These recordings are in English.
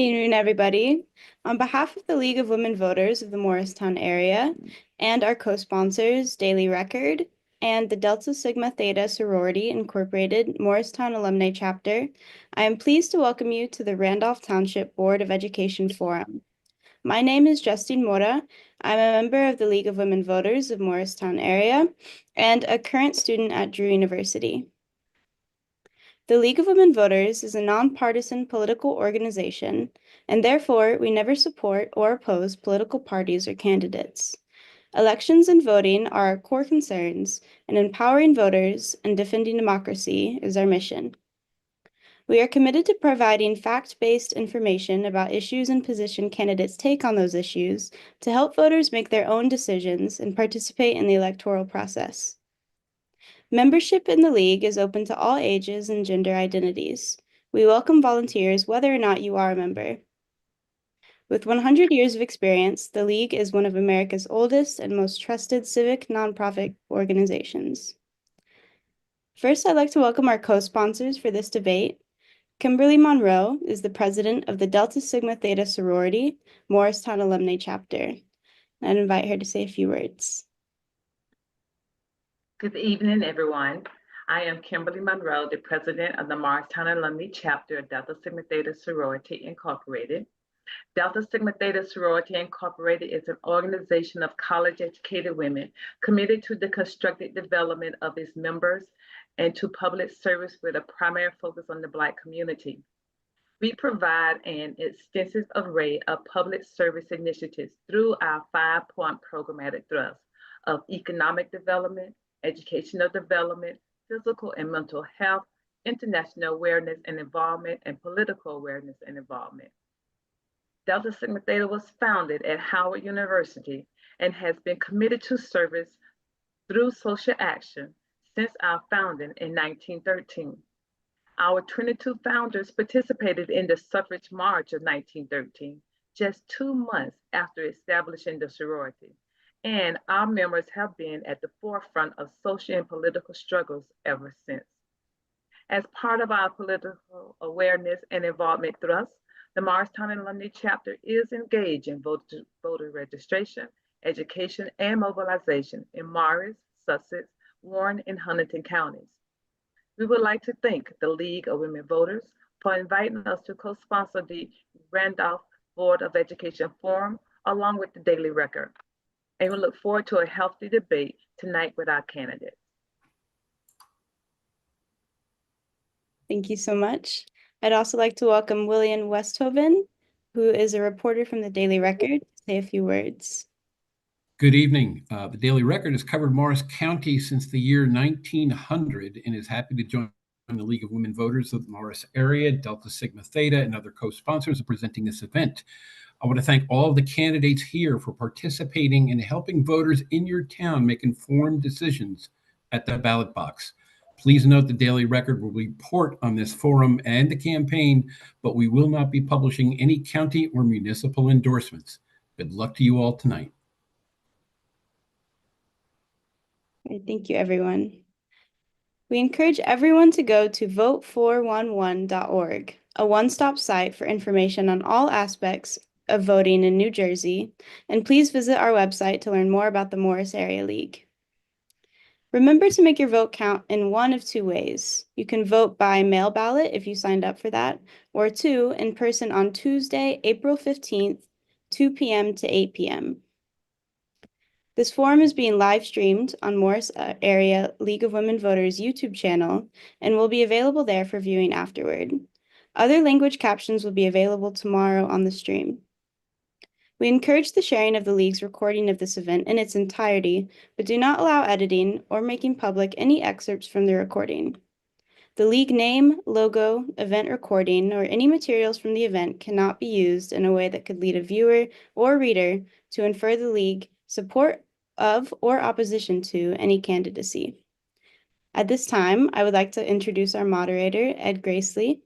Good afternoon, everybody. On behalf of the League of Women Voters of the Morristown area and our co-sponsors, Daily Record and the Delta Sigma Theta Sorority Incorporated Morristown Alumni Chapter, I am pleased to welcome you to the Randolph Township Board of Education Forum. My name is Justine Mora. I'm a member of the League of Women Voters of Morristown area and a current student at Drew University. The League of Women Voters is a nonpartisan political organization, and therefore we never support or oppose political parties or candidates. Elections and voting are our core concerns, and empowering voters and defending democracy is our mission. We are committed to providing fact-based information about issues and position candidates take on those issues to help voters make their own decisions and participate in the electoral process. Membership in the League is open to all ages and gender identities. We welcome volunteers whether or not you are a member. With 100 years of experience, the League is one of America's oldest and most trusted civic nonprofit organizations. First, I'd like to welcome our co-sponsors for this debate. Kimberly Monroe is the president of the Delta Sigma Theta Sorority, Morristown Alumni Chapter. I'd invite her to say a few words. Good evening, everyone. I am Kimberly Monroe, the president of the Morristown Alumni Chapter of Delta Sigma Theta Sorority Incorporated. Delta Sigma Theta Sorority Incorporated is an organization of college-educated women committed to the constructive development of its members and to public service with a primary focus on the Black community. We provide an extensive array of public service initiatives through our 5-point programmatic thrust of economic development, educational development, physical and mental health, international awareness and involvement, and political awareness and involvement. Delta Sigma Theta was founded at Howard University and has been committed to service through social action since our founding in 1913. Our 22 founders participated in the suffrage march of 1913, just 2 months after establishing the sorority, and our members have been at the forefront of social and political struggles ever since. As part of our political awareness and involvement thrust, the Morristown Alumni Chapter is engaged in voter registration, education, and mobilization in Morris, Sussex, Warren, and Huntington counties. We would like to thank the League of Women Voters for inviting us to co-sponsor the Randolph Board of Education Forum, along with the Daily Record. And we look forward to a healthy debate tonight with our candidates. Thank you so much. I'd also like to welcome William Westhoven, who is a reporter from the Daily Record, to say a few words. Good evening. The Daily Record has covered Morris County since the year 1900 and is happy to join the League of Women Voters of the Morris area, Delta Sigma Theta, and other co-sponsors in presenting this event. I want to thank all of the candidates here for participating and helping voters in your town make informed decisions at the ballot box. Please note the Daily Record will report on this forum and the campaign, but we will not be publishing any county or municipal endorsements. Good luck to you all tonight. Thank you, everyone. We encourage everyone to go to vote411.org, a one-stop site for information on all aspects of voting in New Jersey, and please visit our website to learn more about the Morris Area League. Remember to make your vote count in one of two ways. You can vote by mail ballot if you signed up for that, or two, in person on Tuesday, April 15th, 2 p.m. to 8 p.m. This forum is being live streamed on Morris Area League of Women Voters YouTube channel and will be available there for viewing afterward. Other language captions will be available tomorrow on the stream. We encourage the sharing of the League's recording of this event in its entirety, but do not allow editing or making public any excerpts from the recording. The League name, logo, event recording, or any materials from the event cannot be used in a way that could lead a viewer or reader to infer the League support of or opposition to any candidacy. At this time, I would like to introduce our moderator, Ed Gracely.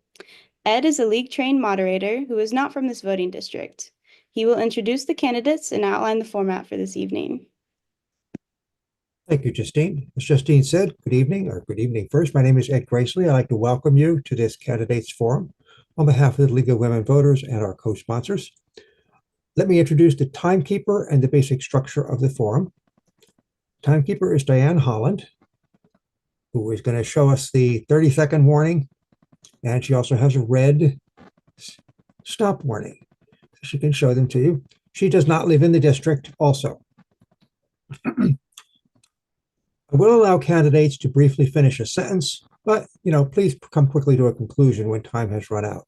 Ed is a League-trained moderator who is not from this voting district. He will introduce the candidates and outline the format for this evening. Thank you, Justine. As Justine said, good evening first. My name is Ed Gracely. I'd like to welcome you to this candidates forum on behalf of the League of Women Voters and our co-sponsors. Let me introduce the timekeeper and the basic structure of the forum. Timekeeper is Diane Holland, who is going to show us the 30-second warning, and she also has a red stop warning. She can show them to you. She does not live in the district also. I will allow candidates to briefly finish a sentence, but please come quickly to a conclusion when time has run out.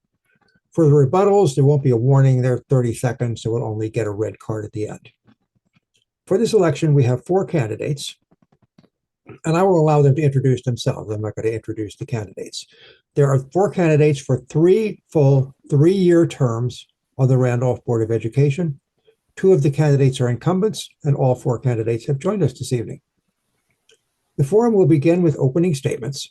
For the rebuttals, there won't be a warning. They're 30 seconds, so we'll only get a red card at the end. For this election, we have 4 candidates, and I will allow them to introduce themselves. I'm not going to introduce the candidates. There are 4 candidates for 3 full 3-year terms on the Randolph Board of Education. 2 of the candidates are incumbents, and all 4 candidates have joined us this evening. The forum will begin with opening statements,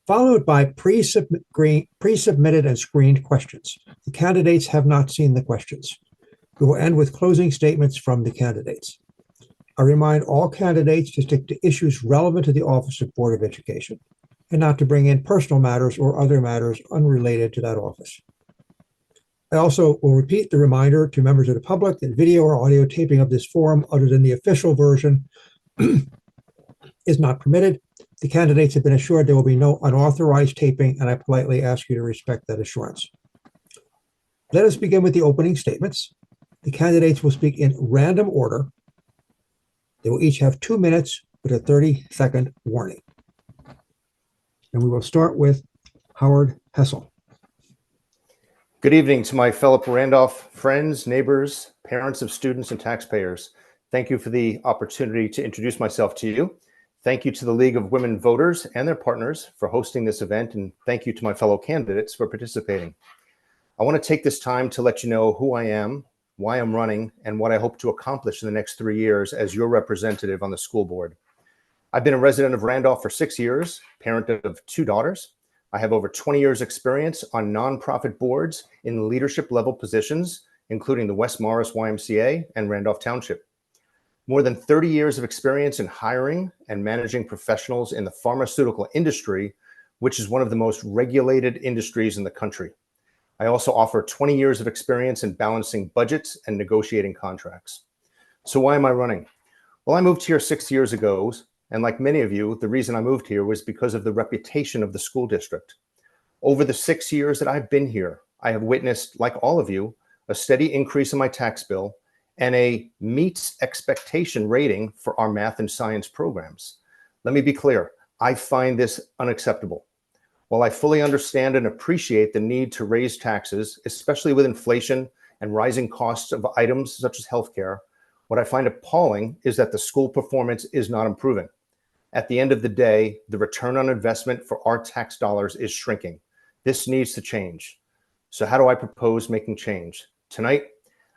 followed by pre-submitted and screened questions. The candidates have not seen the questions. We will end with closing statements from the candidates. I remind all candidates to stick to issues relevant to the Office of Board of Education and not to bring in personal matters or other matters unrelated to that office. I also will repeat the reminder to members of the public that video or audio taping of this forum, other than the official version, is not permitted. The candidates have been assured there will be no unauthorized taping, and I politely ask you to respect that assurance. Let us begin with the opening statements. The candidates will speak in random order. They will each have 2 minutes with a 30-second warning. And we will start with Howard Hessel. Good evening to my fellow Randolph friends, neighbors, parents of students, and taxpayers. Thank you for the opportunity to introduce myself to you. Thank you to the League of Women Voters and their partners for hosting this event, and thank you to my fellow candidates for participating. I want to take this time to let you know who I am, why I'm running, and what I hope to accomplish in the next 3 years as your representative on the school board. I've been a resident of Randolph for 6 years, parent of 2 daughters. I have over 20 years experience on nonprofit boards in leadership level positions, including the West Morris YMCA and Randolph Township. More than 30 years of experience in hiring and managing professionals in the pharmaceutical industry, which is one of the most regulated industries in the country. I also offer 20 years of experience in balancing budgets and negotiating contracts. So why am I running? Well, I moved here 6 years ago, and like many of you, the reason I moved here was because of the reputation of the school district. Over the 6 years that I've been here, I have witnessed, like all of you, a steady increase in my tax bill and a meets expectation rating for our math and science programs. Let me be clear, I find this unacceptable. While I fully understand and appreciate the need to raise taxes, especially with inflation and rising costs of items such as healthcare, what I find appalling is that the school performance is not improving. At the end of the day, the return on investment for our tax dollars is shrinking. This needs to change. So how do I propose making change? Tonight,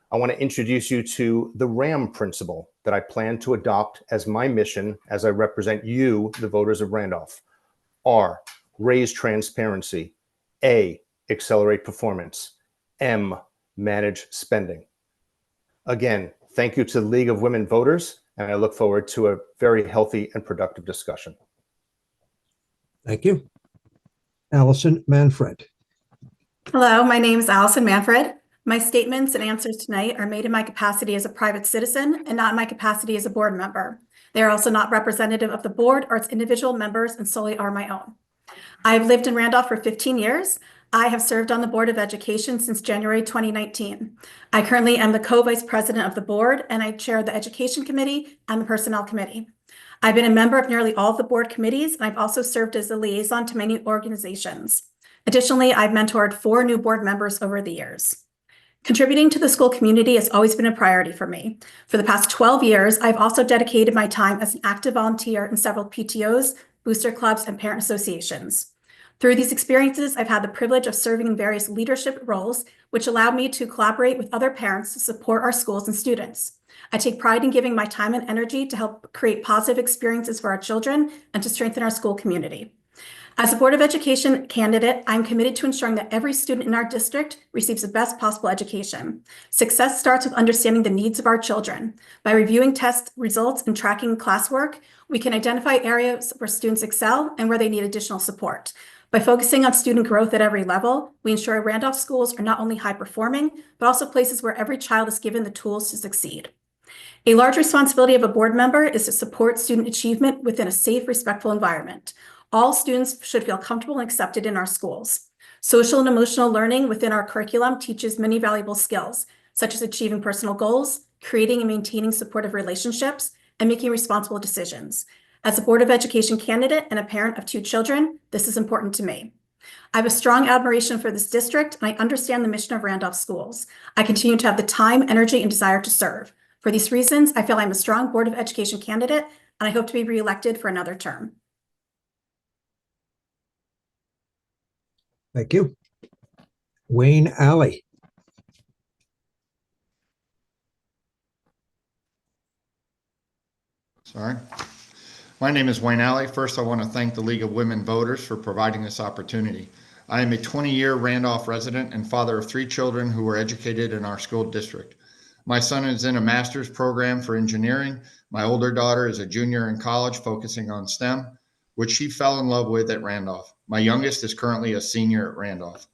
I want to introduce you to the RAM principle that I plan to adopt as my mission as I represent you, the voters of Randolph. R, raise transparency. A, accelerate performance. M, manage spending. Again, thank you to the League of Women Voters, and I look forward to a very healthy and productive discussion. Thank you. Allison Manfred. Hello, my name is Allison Manfred. My statements and answers tonight are made in my capacity as a private citizen and not in my capacity as a board member. They are also not representative of the board or its individual members and solely are my own. I've lived in Randolph for 15 years. I have served on the Board of Education since January 2019. I currently am the co-vice president of the board, and I chair the Education Committee and the Personnel Committee. I've been a member of nearly all of the board committees, and I've also served as a liaison to many organizations. Additionally, I've mentored 4 new board members over the years. Contributing to the school community has always been a priority for me. For the past 12 years, I've also dedicated my time as an active volunteer in several PTOs, booster clubs, and parent associations. Through these experiences, I've had the privilege of serving in various leadership roles, which allowed me to collaborate with other parents to support our schools and students. I take pride in giving my time and energy to help create positive experiences for our children and to strengthen our school community. As a Board of Education candidate, I'm committed to ensuring that every student in our district receives the best possible education. Success starts with understanding the needs of our children. By reviewing test results and tracking classwork, we can identify areas where students excel and where they need additional support. By focusing on student growth at every level, we ensure Randolph schools are not only high-performing, but also places where every child is given the tools to succeed. A large responsibility of a board member is to support student achievement within a safe, respectful environment. All students should feel comfortable and accepted in our schools. Social and emotional learning within our curriculum teaches many valuable skills, such as achieving personal goals, creating and maintaining supportive relationships, and making responsible decisions. As a Board of Education candidate and a parent of 2 children, this is important to me. I have a strong admiration for this district, and I understand the mission of Randolph Schools. I continue to have the time, energy, and desire to serve. For these reasons, I feel I'm a strong Board of Education candidate, and I hope to be reelected for another term. Thank you. Wayne Alley. Sorry. My name is Wayne Alley. First, I want to thank the League of Women Voters for providing this opportunity. I am a 20-year Randolph resident and father of 3 children who were educated in our school district. My son is in a master's program for engineering. My older daughter is a junior in college focusing on STEM, which she fell in love with at Randolph. My youngest is currently a senior at Randolph.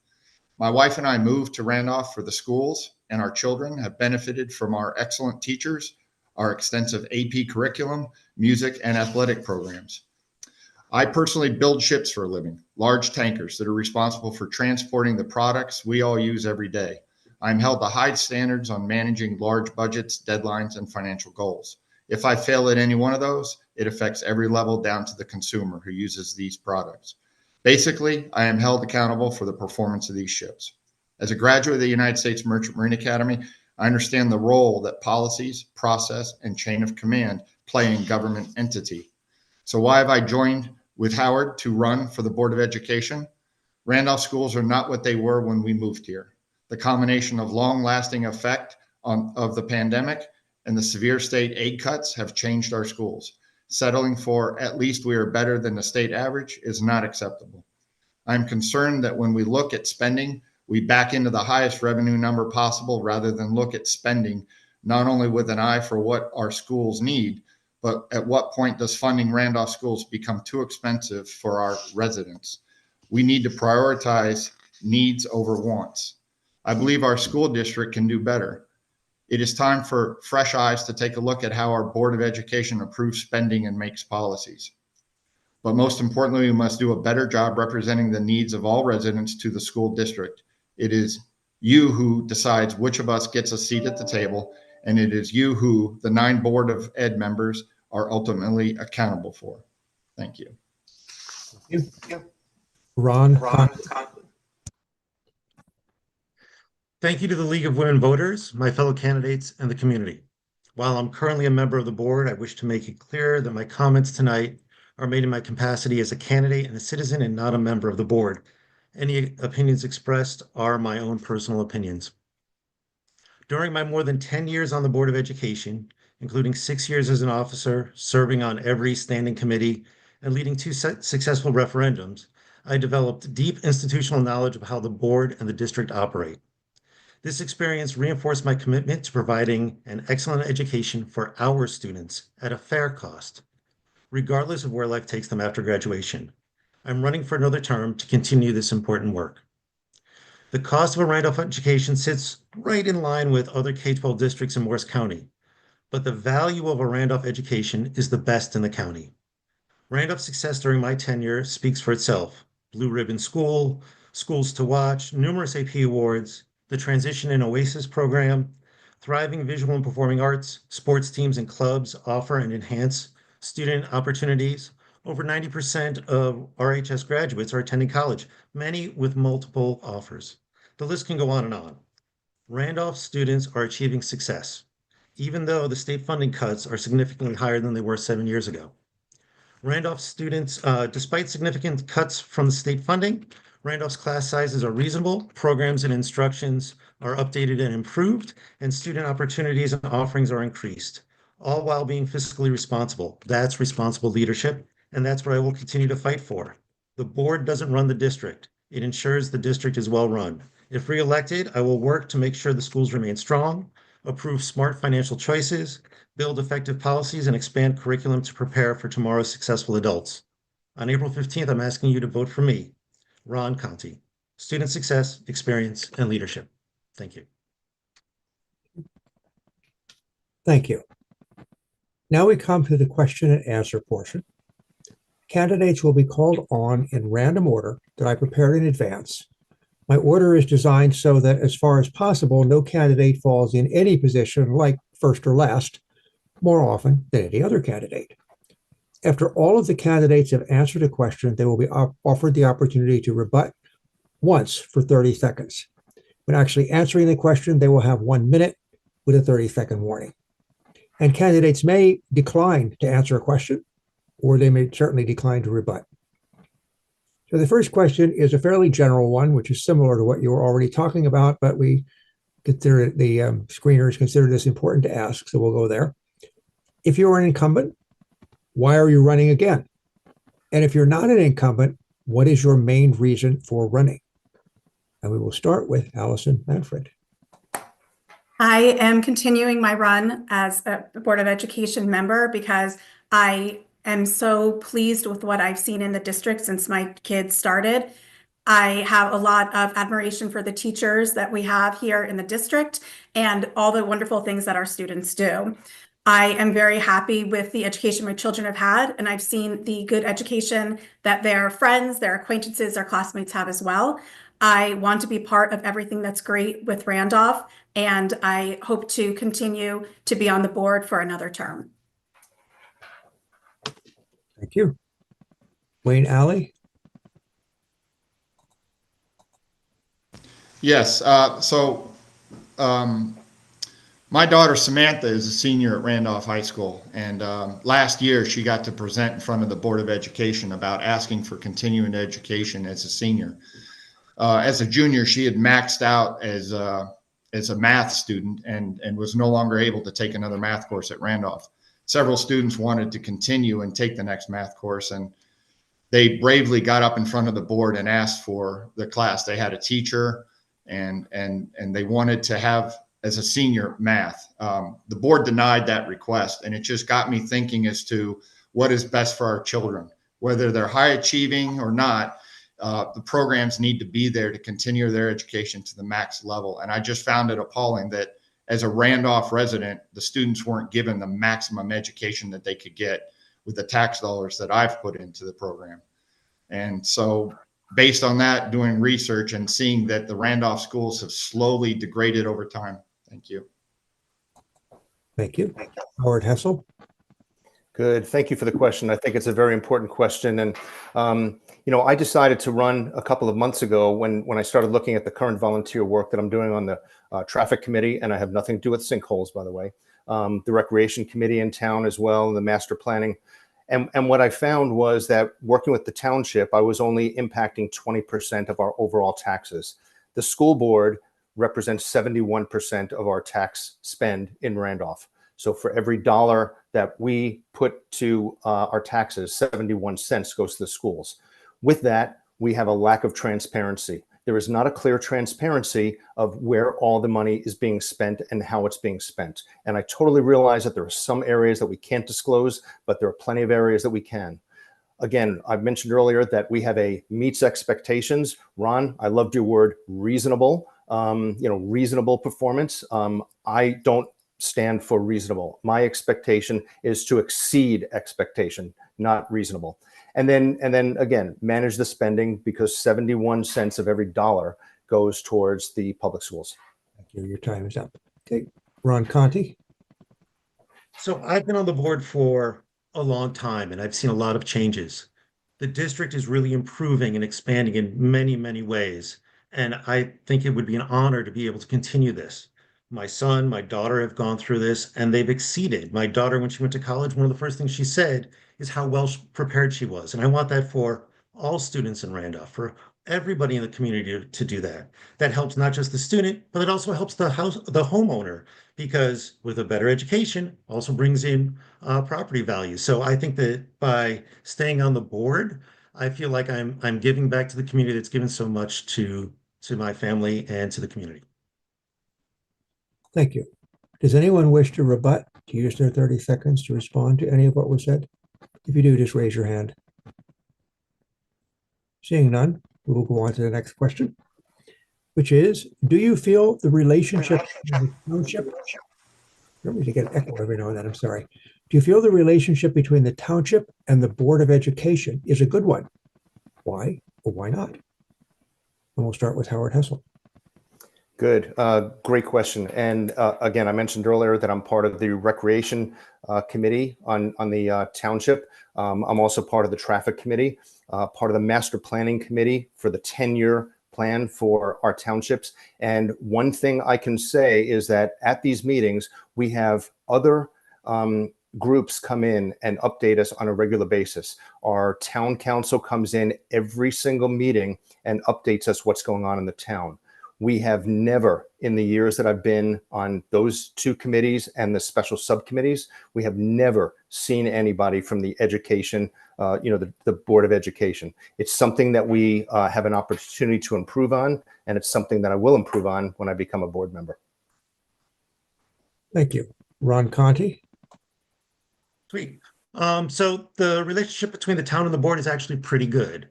My wife and I moved to Randolph for the schools, and our children have benefited from our excellent teachers, our extensive AP curriculum, music, and athletic programs. I personally build ships for a living, large tankers that are responsible for transporting the products we all use every day. I'm held to high standards on managing large budgets, deadlines, and financial goals. If I fail at any one of those, it affects every level down to the consumer who uses these products. Basically, I am held accountable for the performance of these ships. As a graduate of the United States Merchant Marine Academy, I understand the role that policies, process, and chain of command play in government entity. So why have I joined with Howard to run for the Board of Education? Randolph schools are not what they were when we moved here. The combination of long-lasting effect of the pandemic and the severe state aid cuts have changed our schools. Settling for at least we are better than the state average is not acceptable. I'm concerned that when we look at spending, we back into the highest revenue number possible rather than look at spending, not only with an eye for what our schools need, but at what point does funding Randolph schools become too expensive for our residents? We need to prioritize needs over wants. I believe our school district can do better. It is time for fresh eyes to take a look at how our Board of Education approves spending and makes policies. But most importantly, we must do a better job representing the needs of all residents to the school district. It is you who decides which of us gets a seat at the table, and it is you who the 9 Board of Ed members are ultimately accountable for. Thank you. Thank you. Ron Conlon. Thank you to the League of Women Voters, my fellow candidates, and the community. While I'm currently a member of the board, I wish to make it clear that my comments tonight are made in my capacity as a candidate and a citizen and not a member of the board. Any opinions expressed are my own personal opinions. During my more than 10 years on the Board of Education, including 6 years as an officer, serving on every standing committee, and leading 2 successful referendums, I developed deep institutional knowledge of how the board and the district operate. This experience reinforced my commitment to providing an excellent education for our students at a fair cost, regardless of where life takes them after graduation. I'm running for another term to continue this important work. The cost of a Randolph education sits right in line with other K-12 districts in Morris County, but the value of a Randolph education is the best in the county. Randolph's success during my tenure speaks for itself. Blue Ribbon School, Schools to Watch, numerous AP awards, the Transition and Oasis program, thriving visual and performing arts, sports teams and clubs offer and enhance student opportunities. Over 90% of RHS graduates are attending college, many with multiple offers. The list can go on and on. Randolph students are achieving success, even though the state funding cuts are significantly higher than they were 7 years ago. Randolph students, despite significant cuts from the state funding, Randolph's class sizes are reasonable, programs and instructions are updated and improved, and student opportunities and offerings are increased, all while being fiscally responsible. That's responsible leadership, and that's what I will continue to fight for. The board doesn't run the district. It ensures the district is well run. If reelected, I will work to make sure the schools remain strong, approve smart financial choices, build effective policies, and expand curriculum to prepare for tomorrow's successful adults. On April 15th, I'm asking you to vote for me. Ron Conti. Student success, experience, and leadership. Thank you. Thank you. Now we come to the question and answer portion. Candidates will be called on in random order that I prepared in advance. My order is designed so that, as far as possible, no candidate falls in any position like first or last more often than any other candidate. After all of the candidates have answered a question, they will be offered the opportunity to rebut once for 30 seconds. When actually answering the question, they will have 1 minute with a 30-second warning. And candidates may decline to answer a question, or they may certainly decline to rebut. So the first question is a fairly general one, which is similar to what you were already talking about, but we consider the screeners consider this important to ask, so we'll go there. If you're an incumbent, why are you running again? And if you're not an incumbent, what is your main reason for running? And we will start with Allison Manfred. I am continuing my run as a Board of Education member because I am so pleased with what I've seen in the district since my kids started. I have a lot of admiration for the teachers that we have here in the district and all the wonderful things that our students do. I am very happy with the education my children have had, and I've seen the good education that their friends, their acquaintances, their classmates have as well. I want to be part of everything that's great with Randolph, and I hope to continue to be on the board for another term. Thank you. Wayne Alley. Yes, my daughter Samantha is a senior at Randolph High School, and last year she got to present in front of the Board of Education about asking for continuing education as a senior. As a junior, she had maxed out as a math student and was no longer able to take another math course at Randolph. Several students wanted to continue and take the next math course, and they bravely got up in front of the board and asked for the class. They had a teacher, and they wanted to have, as a senior, math. The board denied that request, and it just got me thinking as to what is best for our children. Whether they're high achieving or not, the programs need to be there to continue their education to the max level. And I just found it appalling that as a Randolph resident, the students weren't given the maximum education that they could get with the tax dollars that I've put into the program. And so based on that, doing research and seeing that the Randolph schools have slowly degraded over time. Thank you. Thank you. Howard Hessel. Good. Thank you for the question. I think it's a very important question. And, I decided to run a couple of months ago when I started looking at the current volunteer work that I'm doing on the traffic committee, and I have nothing to do with sinkholes, by the way, the recreation committee in town as well, the master planning. And what I found was that working with the township, I was only impacting 20% of our overall taxes. The school board represents 71% of our tax spend in Randolph. So for every dollar that we put to our taxes, 71 cents goes to the schools. With that, we have a lack of transparency. There is not a clear transparency of where all the money is being spent and how it's being spent. And I totally realize that there are some areas that we can't disclose, but there are plenty of areas that we can. Again, I've mentioned earlier that we have a meets expectations. Ron, I loved your word reasonable, reasonable performance. I don't stand for reasonable. My expectation is to exceed expectation, not reasonable. And then again, manage the spending, because 71 cents of every dollar goes towards the public schools. Thank you. Your time is up. Okay. Ron Conti. So I've been on the board for a long time, and I've seen a lot of changes. The district is really improving and expanding in many, many ways. And I think it would be an honor to be able to continue this. My son, my daughter have gone through this, and they've exceeded. My daughter, when she went to college, one of the first things she said is how well prepared she was. And I want that for all students in Randolph, for everybody in the community to do that. That helps not just the student, but it also helps the homeowner, because with a better education also brings in property value. So I think that by staying on the board, I feel like I'm giving back to the community that's given so much to my family and to the community. Thank you. Does anyone wish to rebut, to use their 30 seconds to respond to any of what was said? If you do, just raise your hand. Seeing none, We will go on to the next question, which is, do you feel the relationship between the township, let me get an echo every now and then, I'm sorry. Do you feel the relationship between the township and the Board of Education is a good one? Why or why not? And we'll start with Howard Hessel. Good. Great question. And again, I mentioned earlier that I'm part of the Recreation Committee on the township. I'm also part of the Traffic Committee, part of the Master Planning Committee for the 10-year plan for our townships. And one thing I can say is that at these meetings, we have other groups come in and update us on a regular basis. Our town council comes in every single meeting and updates us what's going on in the town. We have never, in the years that I've been on those two committees and the special subcommittees, we have never seen anybody from the education, the Board of Education. It's something that we have an opportunity to improve on, and it's something that I will improve on when I become a board member. Thank you. Ron Conti. Sweet. So the relationship between the town and the board is actually pretty good.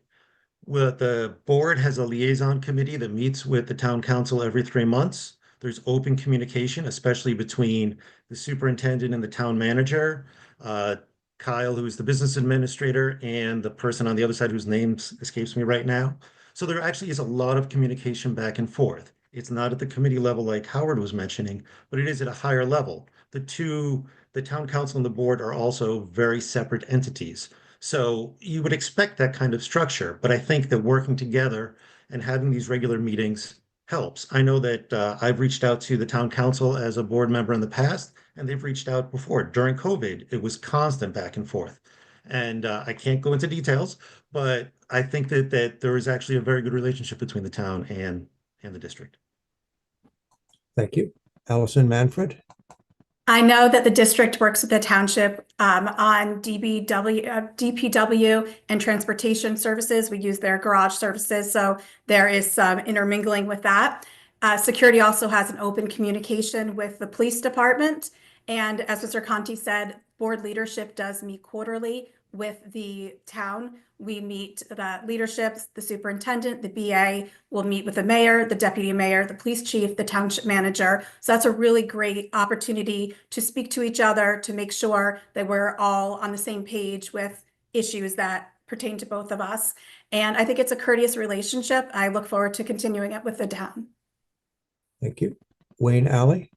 Well, the board has a liaison committee that meets with the town council every 3 months. There's open communication, especially between the superintendent and the town manager, Kyle, who's the business administrator, and the person on the other side whose name escapes me right now. So there actually is a lot of communication back and forth. It's not at the committee level like Howard was mentioning, but it is at a higher level. The town council and the board are also very separate entities. So you would expect that kind of structure, but I think that working together and having these regular meetings helps. I know that I've reached out to the town council as a board member in the past, and they've reached out before. During COVID, it was constant back and forth. And I can't go into details, but I think that there is actually a very good relationship between the town and the district. Thank you. Allison Manfred. I know that the district works with the township on DPW and transportation services. We use their garage services, so there is some intermingling with that. Security also has an open communication with the police department. And as Mr. Conti said, board leadership does meet quarterly with the town. We meet the leaderships, the superintendent, the BA will meet with the mayor, the deputy mayor, the police chief, the township manager. So that's a really great opportunity to speak to each other, to make sure that we're all on the same page with issues that pertain to both of us. And I think it's a courteous relationship. I look forward to continuing it with the town. Thank you. Wayne Alley.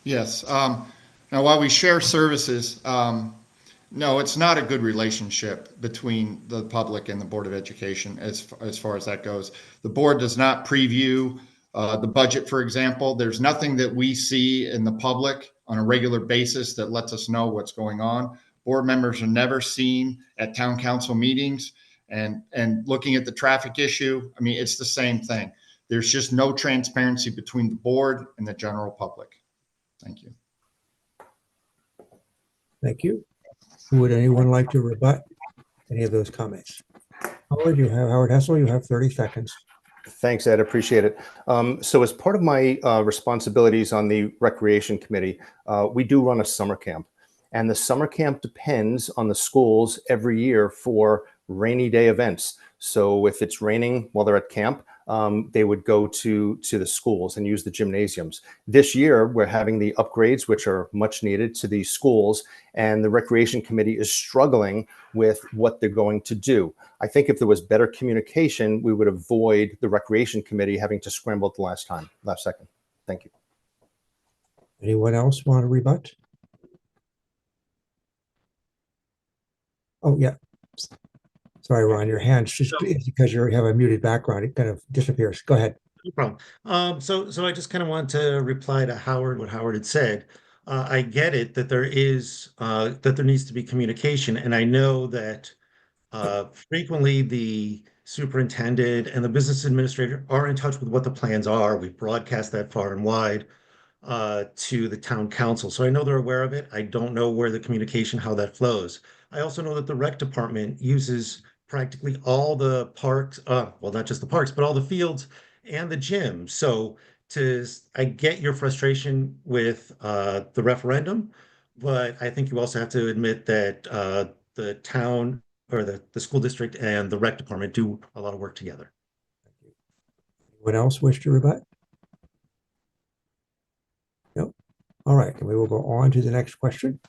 Yes. Now, while we share services, no, it's not a good relationship between the public and the Board of Education as far as that goes. The board does not preview the budget, for example. There's nothing that we see in the public on a regular basis that lets us know what's going on. Board members are never seen at town council meetings, and looking at the traffic issue, I mean, it's the same thing. There's just no transparency between the board and the general public. Thank you. Thank you. Would anyone like to rebut any of those comments? Howard Hessel, you have 30 seconds. Thanks, Ed. Appreciate it. So as part of my responsibilities on the Recreation Committee, we do run a summer camp. And the summer camp depends on the schools every year for rainy day events. So if it's raining while they're at camp, they would go to the schools and use the gymnasiums. This year, we're having the upgrades, which are much needed, to the schools, and the Recreation Committee is struggling with what they're going to do. I think if there was better communication, we would avoid the Recreation Committee having to scramble at the last second. Thank you. Anyone else want to rebut? Oh, yeah. Sorry, Ron, your hand's just because you have a muted background, it kind of disappears. Go ahead. No problem. So I just kind of want to reply to Howard, what Howard had said. I get it that there needs to be communication, and I know that frequently the superintendent and the business administrator are in touch with what the plans are. We broadcast that far and wide to the town council, so I know they're aware of it. I don't know where the communication, how that flows. I also know that the rec department uses practically all the parks, well, not just the parks, but all the fields and the gym. So I get your frustration with the referendum, but I think you also have to admit that the town or the school district and the rec department do a lot of work together. Anyone else wish to rebut? No. All right, we will go on to the next question.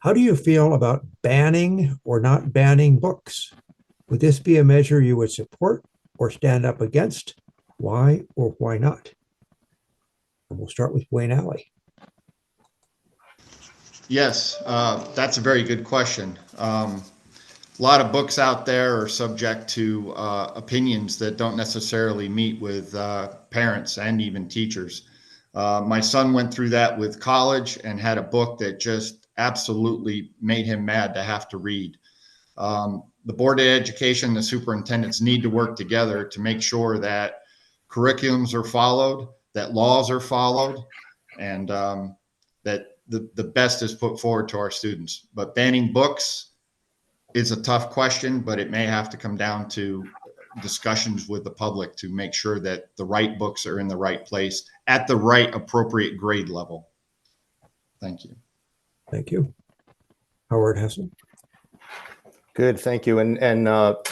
How do you feel about banning or not banning books? Would this be a measure you would support or stand up against? Why or why not? And we'll start with Wayne Alley. Yes, that's a very good question. A lot of books out there are subject to opinions that don't necessarily meet with parents and even teachers. My son went through that with college and had a book that just absolutely made him mad to have to read. The Board of Education, the superintendents need to work together to make sure that curriculums are followed, that laws are followed, and that the best is put forward to our students. But banning books is a tough question, but it may have to come down to discussions with the public to make sure that the right books are in the right place at the right appropriate grade level. Thank you. Thank you. Howard Hessen. Good, thank you. And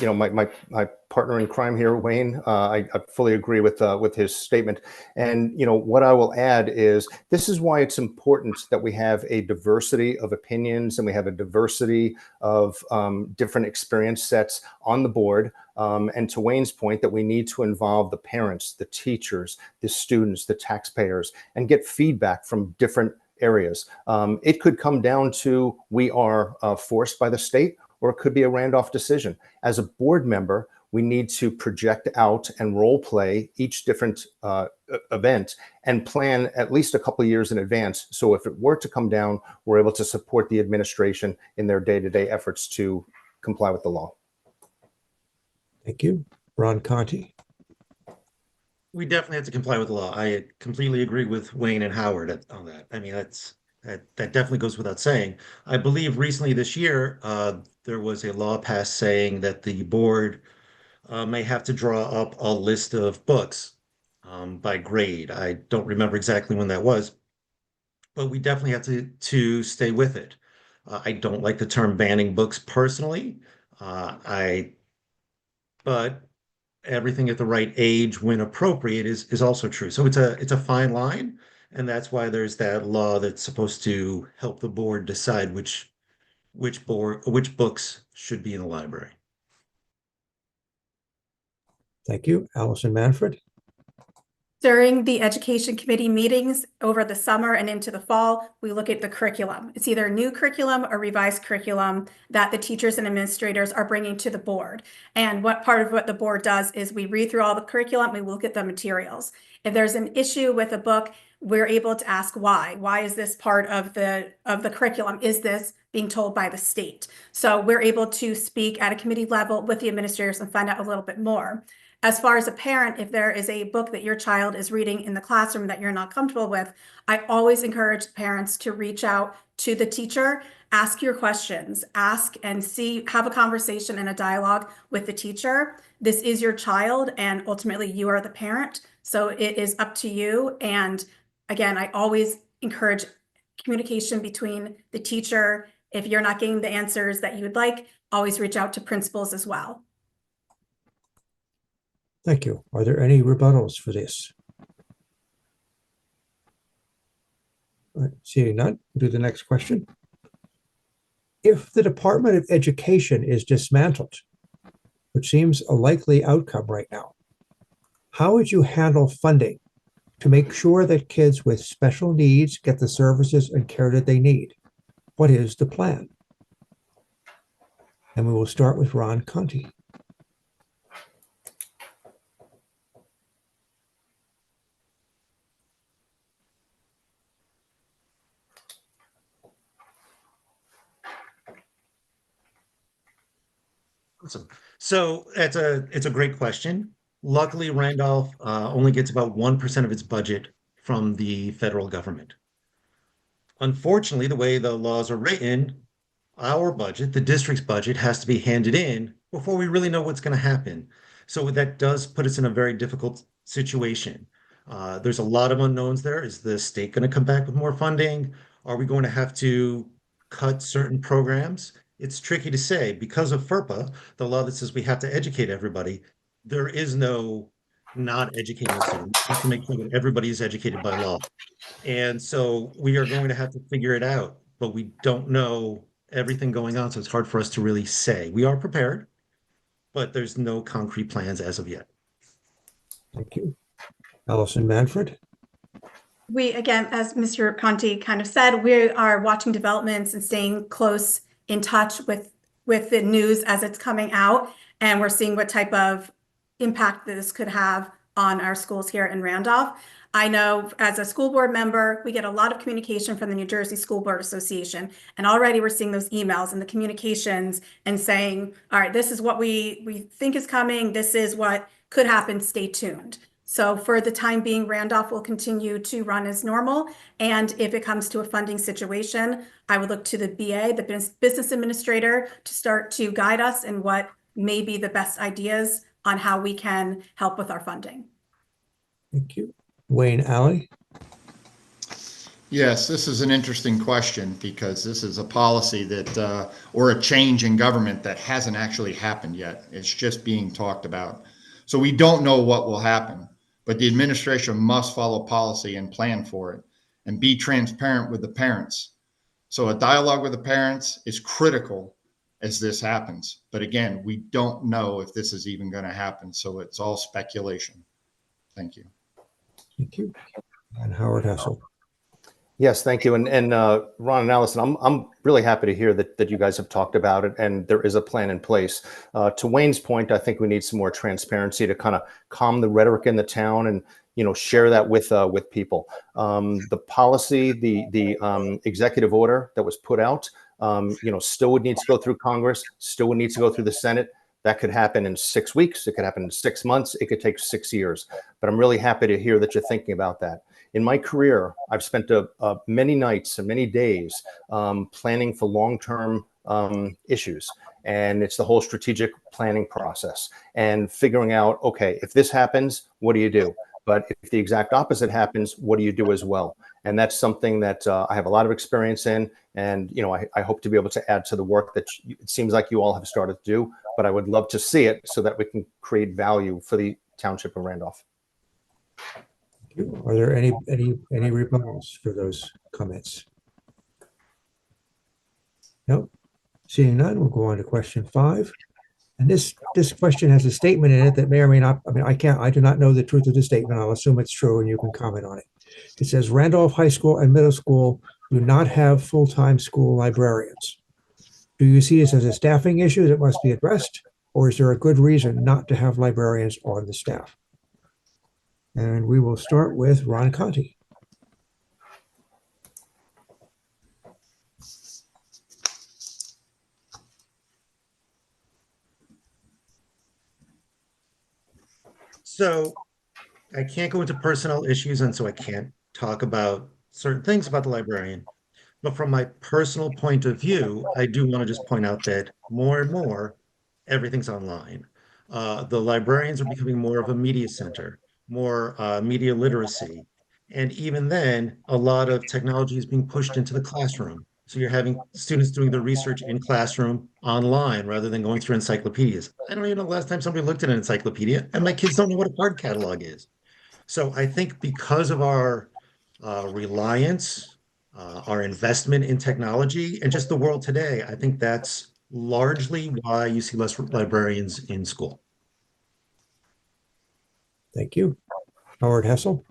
you know, my partner in crime here, Wayne, I fully agree with his statement. And you know, what I will add is this is why it's important that we have a diversity of opinions and we have a diversity of different experience sets on the board. And to Wayne's point, that we need to involve the parents, the teachers, the students, the taxpayers, and get feedback from different areas. It could come down to we are forced by the state, or it could be a Randolph decision. As a board member, we need to project out and role play each different event and plan at least a couple of years in advance. So if it were to come down, we're able to support the administration in their day-to-day efforts to comply with the law. Thank you. Ron Conti. We definitely have to comply with the law. I completely agree with Wayne and Howard on that. I mean, that definitely goes without saying. I believe recently this year, there was a law passed saying that the board may have to draw up a list of books by grade. I don't remember exactly when that was, but we definitely have to stay with it. I don't like the term banning books personally. But everything at the right age when appropriate is also true. So it's a fine line, and that's why there's that law that's supposed to help the board decide which books should be in the library. Thank you. Allison Manfred. During the education committee meetings over the summer and into the fall, we look at the curriculum. It's either new curriculum or revised curriculum that the teachers and administrators are bringing to the board. And what part of what the board does is we read through all the curriculum, we look at the materials. If there's an issue with a book, we're able to ask why. Why is this part of the curriculum? Is this being told by the state? So we're able to speak at a committee level with the administrators and find out a little bit more. As far as a parent, if there is a book that your child is reading in the classroom that you're not comfortable with, I always encourage parents to reach out to the teacher, ask your questions, ask and see, have a conversation and a dialogue with the teacher. This is your child, and ultimately you are the parent, so it is up to you. And again, I always encourage communication between the teacher. If you're not getting the answers that you would like, always reach out to principals as well. Thank you. Are there any rebuttals for this? All right, seeing none, we'll do the next question. If the Department of Education is dismantled, which seems a likely outcome right now, how would you handle funding to make sure that kids with special needs get the services and care that they need? What is the plan? And we will start with Ron Conti. Awesome. So it's a great question. Luckily, Randolph only gets about 1% of its budget from the federal government. Unfortunately, the way the laws are written, our budget, the district's budget, has to be handed in before we really know what's going to happen. So that does put us in a very difficult situation. There's a lot of unknowns there. Is the state going to come back with more funding? Are we going to have to cut certain programs. It's tricky to say because of FERPA, the law that says we have to educate everybody. There is no not educating a student. We have to make sure that everybody is educated by law. And so we are going to have to figure it out, but we don't know everything going on. So it's hard for us to really say. We are prepared, but there's no concrete plans as of yet. Thank you. Allison Manfred. We, again, as Mr. Conti kind of said, we are watching developments and staying close in touch with the news as it's coming out. And we're seeing what type of impact this could have on our schools here in Randolph. I know as a school board member, we get a lot of communication from the New Jersey School Board Association. And already we're seeing those emails and the communications and saying, all right, this is what we think is coming. This is what could happen. Stay tuned. So for the time being, Randolph will continue to run as normal. And if it comes to a funding situation, I would look to the BA, the business administrator, to start to guide us in what may be the best ideas on how we can help with our funding. Thank you. Wayne Alley. Yes, this is an interesting question because this is a policy that, or a change in government that hasn't actually happened yet. It's just being talked about. So we don't know what will happen, but the administration must follow policy and plan for it and be transparent with the parents. So a dialogue with the parents is critical as this happens. But again, we don't know if this is even going to happen. So it's all speculation. Thank you. Thank you. And Howard Hessel. Yes, thank you. And Ron and Allison, I'm really happy to hear that you guys have talked about it and there is a plan in place. To Wayne's point, I think we need some more transparency to kind of calm the rhetoric in the town and share that with people. The policy, the executive order that was put out, still would need to go through Congress, still would need to go through the Senate. That could happen in 6 weeks. It could happen in 6 months. It could take 6 years. But I'm really happy to hear that you're thinking about that. In my career, I've spent many nights and many days planning for long-term issues. And it's the whole strategic planning process and figuring out, okay, if this happens, what do you do? But if the exact opposite happens, what do you do as well? And that's something that I have a lot of experience in. And, I hope to be able to add to the work that it seems like you all have started to do, but I would love to see it so that we can create value for the township of Randolph. Are there any rebuttals for those comments? No. Seeing none, we'll go on to question 5. And this question has a statement in it that may or may not, I do not know the truth of the statement. I'll assume it's true and you can comment on it. It says Randolph High School and Middle School do not have full-time school librarians. Do you see this as a staffing issue that must be addressed, or is there a good reason not to have librarians on the staff? And we will start with Ron Conti. So I can't go into personnel issues, and so I can't talk about certain things about the librarian. But from my personal point of view, I do want to just point out that more and more, everything's online. The librarians are becoming more of a media center, more media literacy. And even then, a lot of technology is being pushed into the classroom. So you're having students doing their research in classroom online rather than going through encyclopedias. I don't even know the last time somebody looked at an encyclopedia, and my kids don't know what a card catalog is. So I think because of our reliance, our investment in technology, and just the world today, I think that's largely why you see less librarians in school. Thank you. Howard Hessel.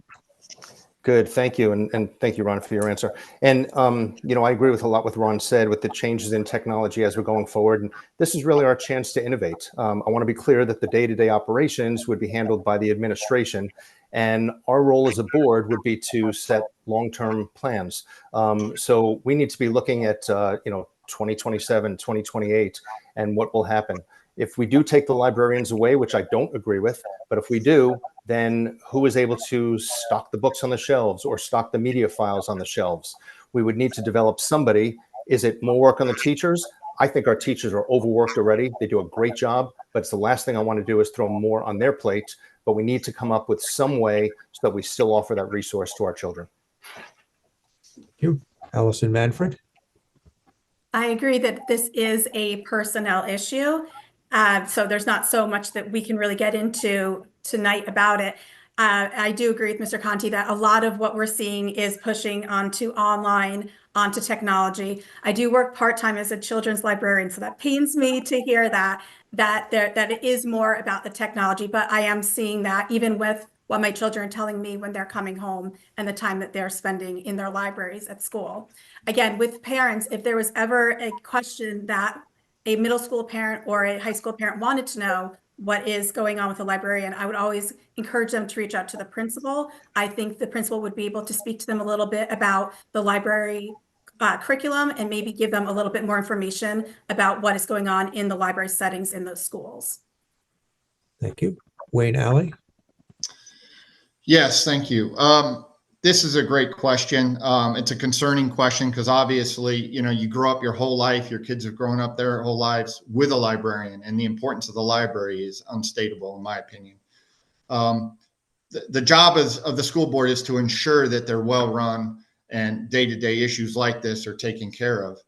Good, thank you, and thank you, Ron, for your answer. And I agree with a lot what Ron said with the changes in technology as we're going forward. And this is really our chance to innovate. I want to be clear that the day-to-day operations would be handled by the administration, and our role as a board would be to set long-term plans. So we need to be looking at 2027, 2028, and what will happen. If we do take the librarians away, which I don't agree with, but if we do, then who is able to stock the books on the shelves or stock the media files on the shelves? We would need to develop somebody. Is it more work on the teachers? I think our teachers are overworked already. They do a great job, but it's the last thing I want to do is throw more on their plate. But we need to come up with some way so that we still offer that resource to our children. Thank you. Allison Manfred. I agree that this is a personnel issue. So there's not so much that we can really get into tonight about it. I do agree with Mr. Conti that a lot of what we're seeing is pushing onto online, onto technology. I do work part-time as a children's librarian, so that pains me to hear that it is more about the technology, but I am seeing that even with what my children are telling me when they're coming home and the time that they're spending in their libraries at school. Again, with parents, if there was ever a question that a middle school parent or a high school parent wanted to know what is going on with the librarian, I would always encourage them to reach out to the principal. I think the principal would be able to speak to them a little bit about the library curriculum and maybe give them a little bit more information about what is going on in the library settings in those schools. Thank you. Wayne Alley. Yes, thank you. This is a great question. It's a concerning question because obviously, you grow up your whole life, your kids have grown up their whole lives with a librarian, and the importance of the library is unstateable, in my opinion. The job of the school board is to ensure that they're well run and day-to-day issues like this are taken care of.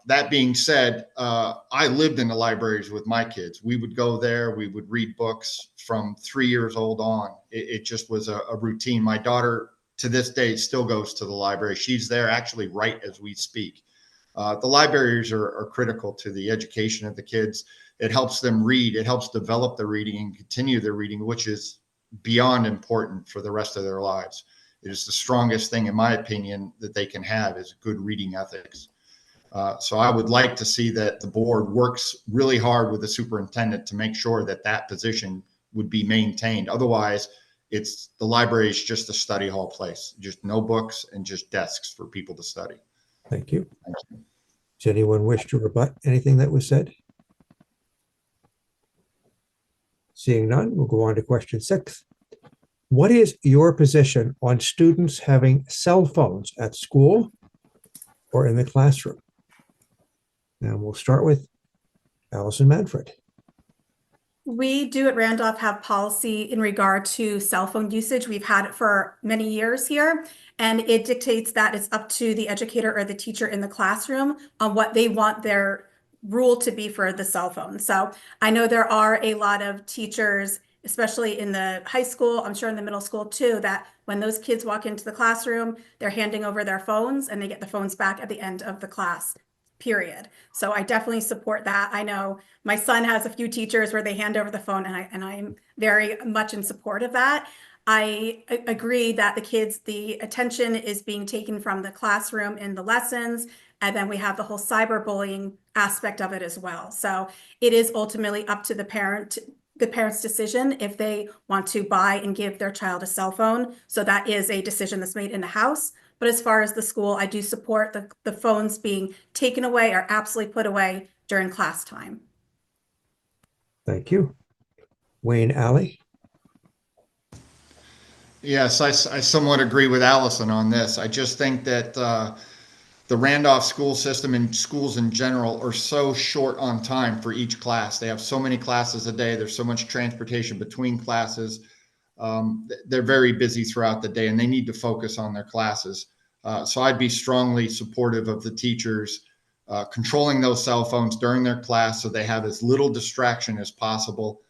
That being said, I lived in the libraries with my kids. We would go there, we would read books from 3 years old on. It just was a routine. My daughter to this day still goes to the library. She's there actually right as we speak. The libraries are critical to the education of the kids. It helps them read. It helps develop their reading and continue their reading, which is beyond important for the rest of their lives. It is the strongest thing, in my opinion, that they can have is good reading ethics. So I would like to see that the board works really hard with the superintendent to make sure that that position would be maintained. Otherwise, the library is just a study hall place, just no books and just desks for people to study. Thank you. Thank you. Does anyone wish to rebut anything that was said? Seeing none, we'll go on to question 6. What is your position on students having cell phones at school or in the classroom? And we'll start with Allison Manfred. We do at Randolph have policy in regard to cell phone usage. We've had it for many years here, and it dictates that it's up to the educator or the teacher in the classroom on what they want their rule to be for the cell phone. So I know there are a lot of teachers, especially in the high school, I'm sure in the middle school too, that when those kids walk into the classroom, they're handing over their phones and they get the phones back at the end of the class. Period. So I definitely support that. I know my son has a few teachers where they hand over the phone, and I'm very much in support of that. I agree that the attention is being taken from the classroom in the lessons, and then we have the whole cyberbullying aspect of it as well. So it is ultimately up to the parent's decision if they want to buy and give their child a cell phone. So that is a decision that's made in the house. But as far as the school, I do support the phones being taken away or absolutely put away during class time. Thank you. Wayne Alley. Yes, I somewhat agree with Allison on this. I just think that the Randolph school system and schools in general are so short on time for each class. They have so many classes a day. There's so much transportation between classes. They're very busy throughout the day and they need to focus on their classes. So I'd be strongly supportive of the teachers controlling those cell phones during their class so they have as little distraction as possible,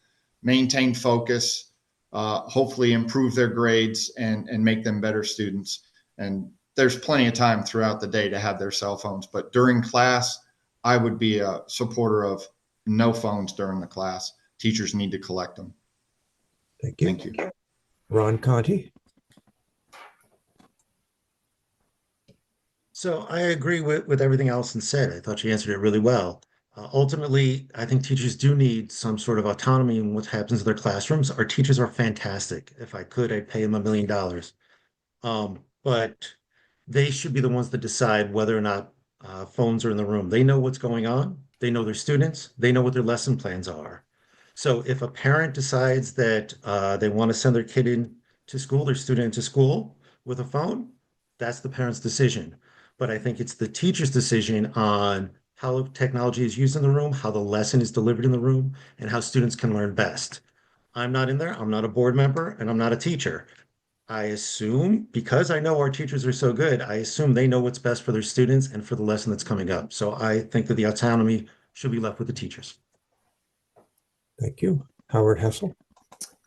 maintain focus, hopefully improve their grades and make them better students. And there's plenty of time throughout the day to have their cell phones, but during class, I would be a supporter of no phones during the class. Teachers need to collect them. Thank you. Thank you. Ron Conti. So I agree with everything Allison said. I thought she answered it really well. Ultimately, I think teachers do need some sort of autonomy in what happens in their classrooms. Our teachers are fantastic. If I could, I'd pay them $1 million. But they should be the ones that decide whether or not phones are in the room. They know what's going on. They know their students. They know what their lesson plans are. So if a parent decides that they want to send their kid in to school, their student into school with a phone, that's the parent's decision. But I think it's the teacher's decision on how technology is used in the room, how the lesson is delivered in the room, and how students can learn best. I'm not in there. I'm not a board member, and I'm not a teacher. I assume, because I know our teachers are so good, I assume they know what's best for their students and for the lesson that's coming up. So I think that the autonomy should be left with the teachers. Thank you. Howard Hessel.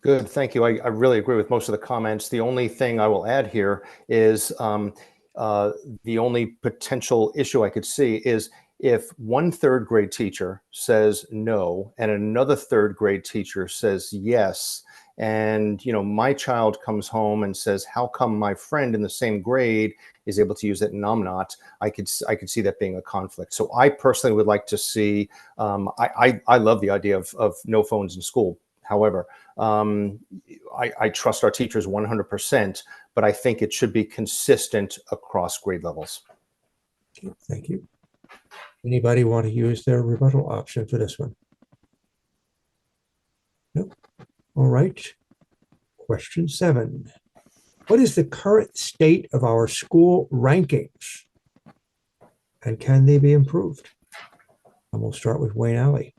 Good, thank you. I really agree with most of the comments. The only thing I will add here is the only potential issue I could see is if one third grade teacher says no and another third grade teacher says yes, and my child comes home and says, how come my friend in the same grade is able to use it and I'm not? I could see that being a conflict. So I personally would like to see, I love the idea of no phones in school. However, I trust our teachers 100%, but I think it should be consistent across grade levels. Okay, thank you. Anybody want to use their rebuttal option for this one? Nope. All right. Question 7. What is the current state of our school rankings? And can they be improved? And we'll start with Wayne Alley.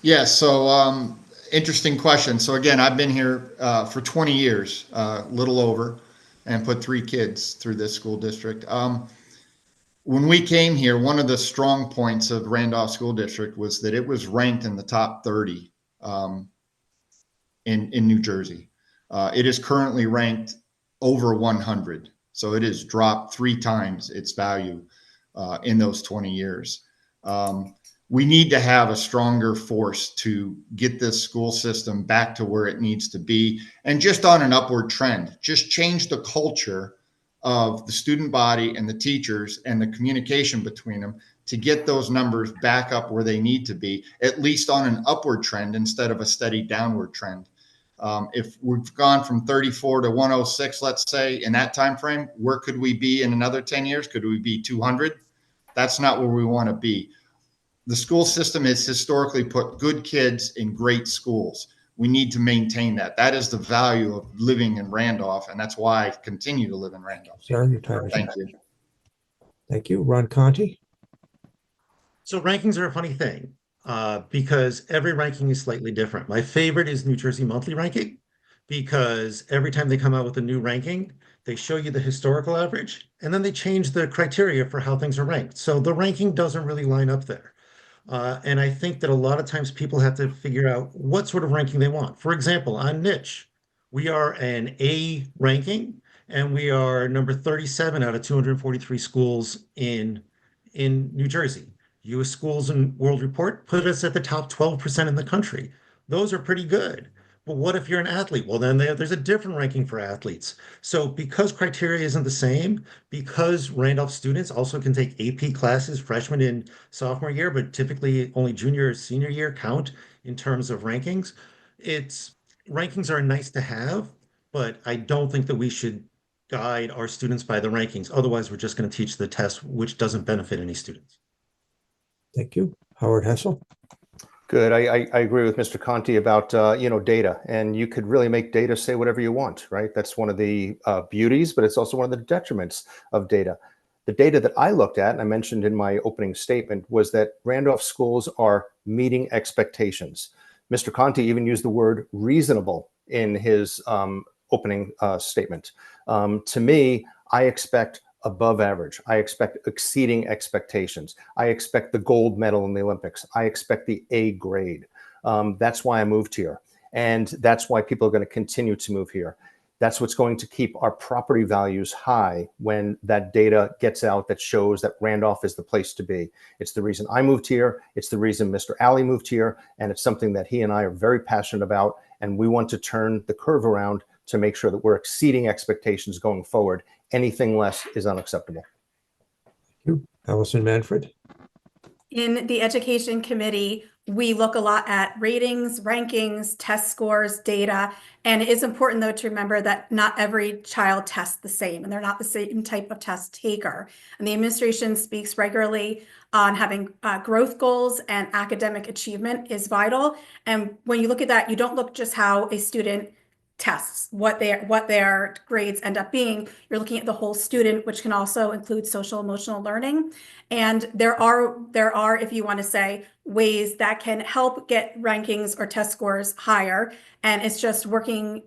Yeah, so interesting question. So again, I've been here for 20 years, little over, and put 3 kids through this school district. When we came here, one of the strong points of Randolph School District was that it was ranked in the top 30 in New Jersey. It is currently ranked over 100. So it has dropped 3 times its value in those 20 years. We need to have a stronger force to get this school system back to where it needs to be and just on an upward trend. Just change the culture of the student body and the teachers and the communication between them to get those numbers back up where they need to be, at least on an upward trend instead of a steady downward trend. If we've gone from 34 to 106, let's say, in that time frame, where could we be in another 10 years? Could we be 200? That's not where we want to be. The school system has historically put good kids in great schools. We need to maintain that. That is the value of living in Randolph, and that's why I continue to live in Randolph. Sir, your time is Thank up. you. Thank you. Ron Conti. So rankings are a funny thing because every ranking is slightly different. My favorite is New Jersey Monthly Ranking because every time they come out with a new ranking, they show you the historical average and then they change the criteria for how things are ranked. So the ranking doesn't really line up there. And I think that a lot of times people have to figure out what sort of ranking they want. For example, on niche, we are an A ranking and we are number 37 out of 243 schools in New Jersey. U.S. Schools and World Report put us at the top 12% in the country. Those are pretty good. But what if you're an athlete? Well, then there's a different ranking for athletes. So because criteria isn't the same, because Randolph students also can take AP classes freshman and sophomore year, but typically only junior or senior year count in terms of rankings, rankings are nice to have, but I don't think that we should guide our students by the rankings. Otherwise, we're just going to teach the test, which doesn't benefit any students. Thank you. Howard Hessel. Good. I agree with Mr. Conti about data, and you could really make data say whatever you want, right? That's one of the beauties, but it's also one of the detriments of data. The data that I looked at, and I mentioned in my opening statement, was that Randolph schools are meeting expectations. Mr. Conti even used the word reasonable in his opening statement. To me, I expect above average. I expect exceeding expectations. I expect the gold medal in the Olympics. I expect the A grade. That's why I moved here. And that's why people are going to continue to move here. That's what's going to keep our property values high when that data gets out that shows that Randolph is the place to be. It's the reason I moved here. It's the reason Mr. Alley moved here. And it's something that he and I are very passionate about. And we want to turn the curve around to make sure that we're exceeding expectations going forward. Anything less is unacceptable. Thank you. Allison Manfred. In the Education Committee, we look a lot at ratings, rankings, test scores, data, and it is important, though, to remember that not every child tests the same, and they're not the same type of test taker. And the administration speaks regularly on having growth goals, and academic achievement is vital. And when you look at that, you don't look just how a student tests, what their grades end up being. You're looking at the whole student, which can also include social emotional learning. And there are, if you want to say, ways that can help get rankings or test scores higher. And it's just working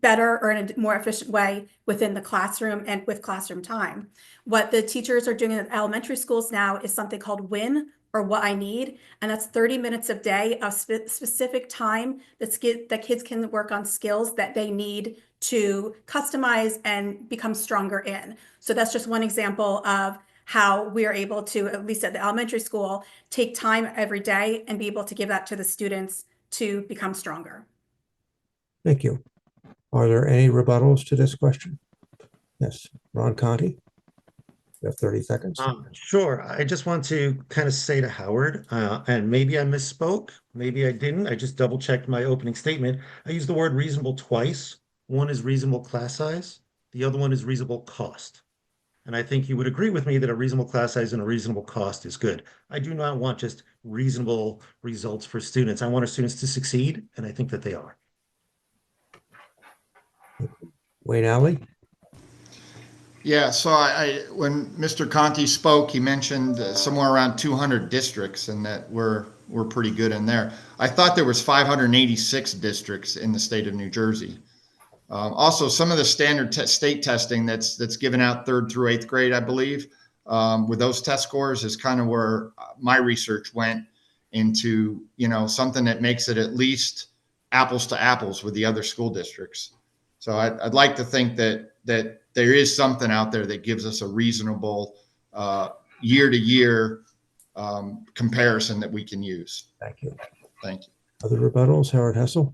better or in a more efficient way within the classroom and with classroom time. What the teachers are doing in elementary schools now is something called WIN, or What I Need, and that's 30 minutes a day of specific time that kids can work on skills that they need to customize and become stronger in. So that's just one example of how we are able to, at least at the elementary school, take time every day and be able to give that to the students to become stronger. Thank you. Are there any rebuttals to this question? Yes, Ron Conti. You have 30 seconds. Sure. I just want to kind of say to Howard, and maybe I misspoke, maybe I didn't. I just double checked my opening statement. I used the word reasonable twice. One is reasonable class size. The other one is reasonable cost. And I think you would agree with me that a reasonable class size and a reasonable cost is good. I do not want just reasonable results for students. I want our students to succeed, and I think that they are. Wayne Alley. Yeah, so when Mr. Conti spoke, he mentioned somewhere around 200 districts and that we're pretty good in there. I thought there was 586 districts in the state of New Jersey. Also, some of the standard state testing that's given out 3rd through 8th grade, I believe, with those test scores is kind of where my research went into, something that makes it at least apples to apples with the other school districts. So I'd like to think that there is something out there that gives us a reasonable year-to-year comparison that we can use. Thank you. Thank you. Other rebuttals, Howard Hessel.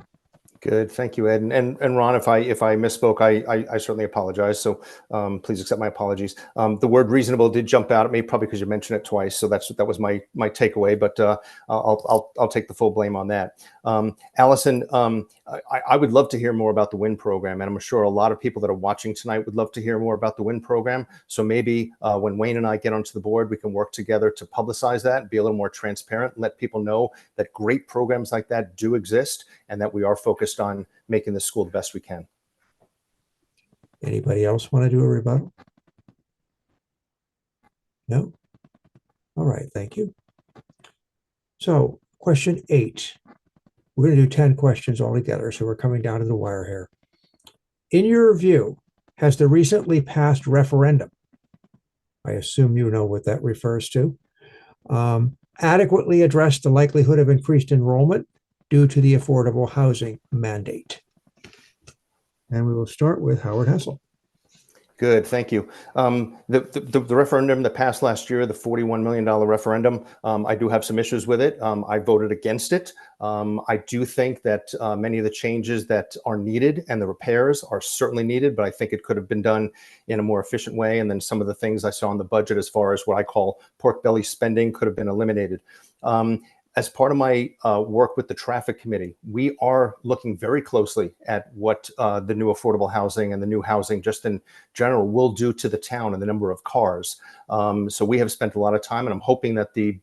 Good, thank you, Ed. And Ron, if I misspoke, I certainly apologize. So please accept my apologies. The word reasonable did jump out at me, probably because you mentioned it twice. So that was my takeaway. But I'll take the full blame on that. Allison, I would love to hear more about the WIN program, and I'm sure a lot of people that are watching tonight would love to hear more about the WIN program. So maybe when Wayne and I get onto the board, we can work together to publicize that and be a little more transparent and let people know that great programs like that do exist and that we are focused on making the school the best we can. Anybody else want to do a rebuttal? No? All right, thank you. So question 8. We're going to do 10 questions altogether, so we're coming down to the wire here. In your view, has the recently passed referendum, I assume you know what that refers to, adequately addressed the likelihood of increased enrollment due to the affordable housing mandate? And we will start with Howard Hessel. Good, thank you. The referendum that passed last year, the $41 million referendum, I do have some issues with it. I voted against it. I do think that many of the changes that are needed and the repairs are certainly needed, but I think it could have been done in a more efficient way. And then some of the things I saw in the budget as far as what I call pork belly spending could have been eliminated. As part of my work with the traffic committee, we are looking very closely at what the new affordable housing and the new housing just in general will do to the town and the number of cars. So we have spent a lot of time, and I'm hoping that the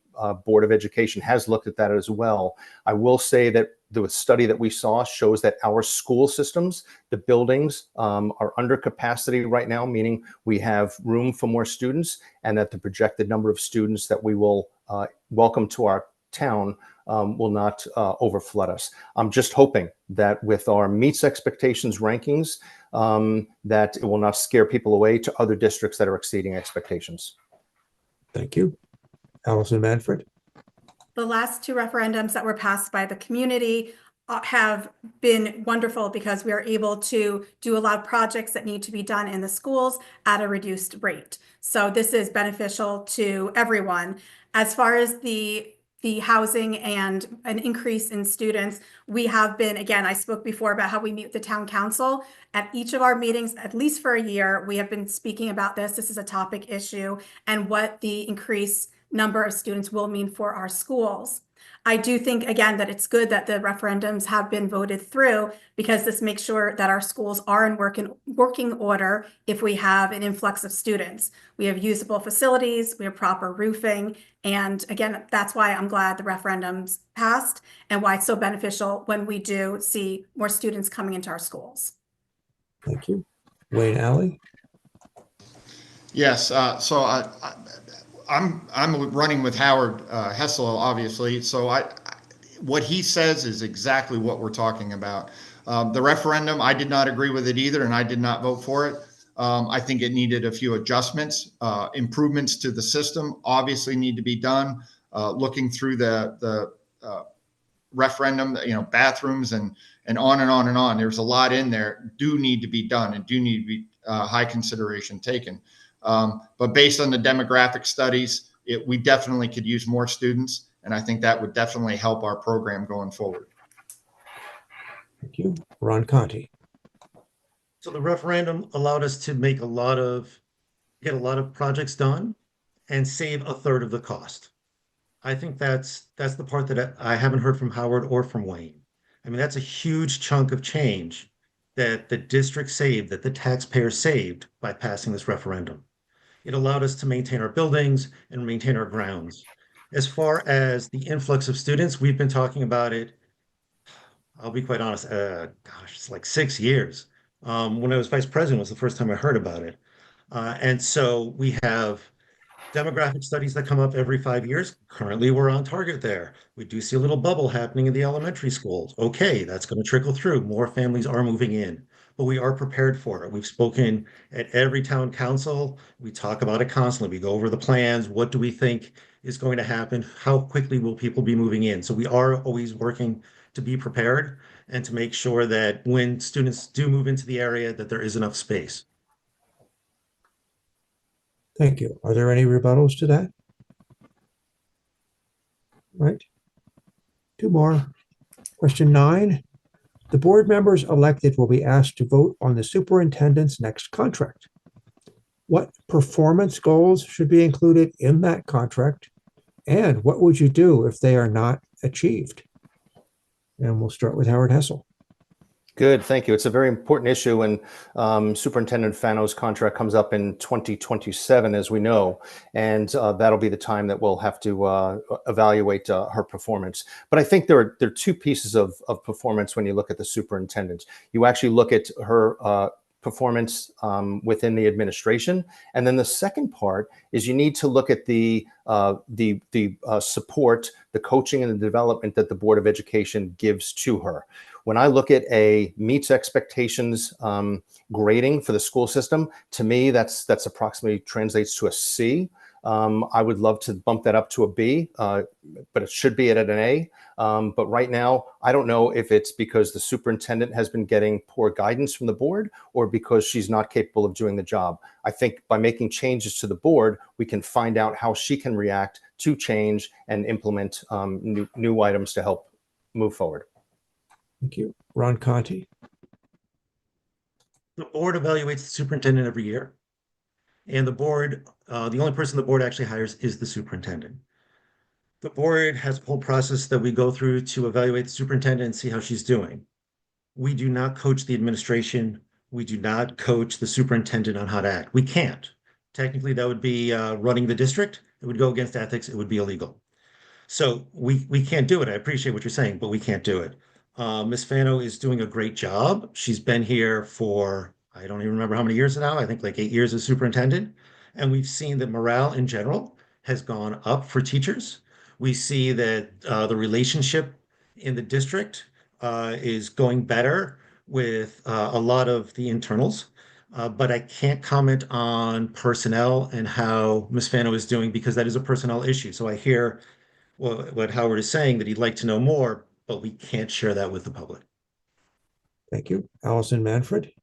Board of Education has looked at that as well. I will say that the study that we saw shows that our school systems, the buildings are under capacity right now, meaning we have room for more students, and that the projected number of students that we will welcome to our town will not overflood us. I'm just hoping that with our meets expectations rankings, that it will not scare people away to other districts that are exceeding expectations. Thank you. Allison Manfred. The last 2 referendums that were passed by the community have been wonderful because we are able to do a lot of projects that need to be done in the schools at a reduced rate. So this is beneficial to everyone. As far as the housing and an increase in students, we have been, again, I spoke before about how we meet with the town council. At each of our meetings, at least for a year, we have been speaking about this. This is a topic issue and what the increased number of students will mean for our schools. I do think, again, that it's good that the referendums have been voted through because this makes sure that our schools are in working order if we have an influx of students. We have usable facilities, we have proper roofing, and again, that's why I'm glad the referendums passed and why it's so beneficial when we do see more students coming into our schools. Thank you. Wayne Alley. Yes, so I'm running with Howard Hessel, obviously. So what he says is exactly what we're talking about. The referendum, I did not agree with it either, and I did not vote for it. I think it needed a few adjustments. Improvements to the system obviously need to be done. Looking through the referendum, bathrooms and on and on and on. There's a lot in there do need to be done and do need to be high consideration taken. But based on the demographic studies, we definitely could use more students, and I think that would definitely help our program going forward. Thank you. Ron Conti. So the referendum allowed us to get a lot of projects done and save a third of the cost. I think that's the part that I haven't heard from Howard or from Wayne. I mean, that's a huge chunk of change that the district saved, that the taxpayer saved by passing this referendum. It allowed us to maintain our buildings and maintain our grounds. As far as the influx of students, we've been talking about it, I'll be quite honest, it's like 6 years. When I was vice president was the first time I heard about it. And so we have demographic studies that come up every 5 years. Currently, we're on target there. We do see a little bubble happening in the elementary schools. Okay, that's going to trickle through. More families are moving in, but we are prepared for it. We've spoken at every town council. We talk about it constantly. We go over the plans. What do we think is going to happen? How quickly will people be moving in? So we are always working to be prepared and to make sure that when students do move into the area, that there is enough space. Thank you. Are there any rebuttals to that? Right. Two more. Question 9. The board members elected will be asked to vote on the superintendent's next contract. What performance goals should be included in that contract? And what would you do if they are not achieved? And we'll start with Howard Hessel. Good, thank you. It's a very important issue, and Superintendent Fano's contract comes up in 2027, as we know, and that'll be the time that we'll have to evaluate her performance. But I think there are two pieces of performance when you look at the superintendent. You actually look at her performance within the administration, and then the second part is you need to look at the support, the coaching, and the development that the Board of Education gives to her. When I look at a meets expectations grading for the school system, to me, that's approximately translates to a C. I would love to bump that up to a B, but it should be at an A. But right now, I don't know if it's because the superintendent has been getting poor guidance from the board or because she's not capable of doing the job. I think by making changes to the board, we can find out how she can react to change and implement new items to help move forward. Thank you. Ron Conti. The board evaluates the superintendent every year. And the board, the only person the board actually hires is the superintendent. The board has a whole process that we go through to evaluate the superintendent and see how she's doing. We do not coach the administration. We do not coach the superintendent on how to act. We can't. Technically, that would be running the district. It would go against ethics. It would be illegal. So we can't do it. I appreciate what you're saying, but we can't do it. Ms. Fano is doing a great job. She's been here for, I don't even remember how many years now. I think like 8 years as superintendent. And we've seen that morale in general has gone up for teachers. We see that the relationship in the district is going better with a lot of the internals. But I can't comment on personnel and how Ms. Fano is doing because that is a personnel issue. So I hear what Howard is saying, that he'd like to know more, but we can't share that with the public. Thank you. Allison Manfred.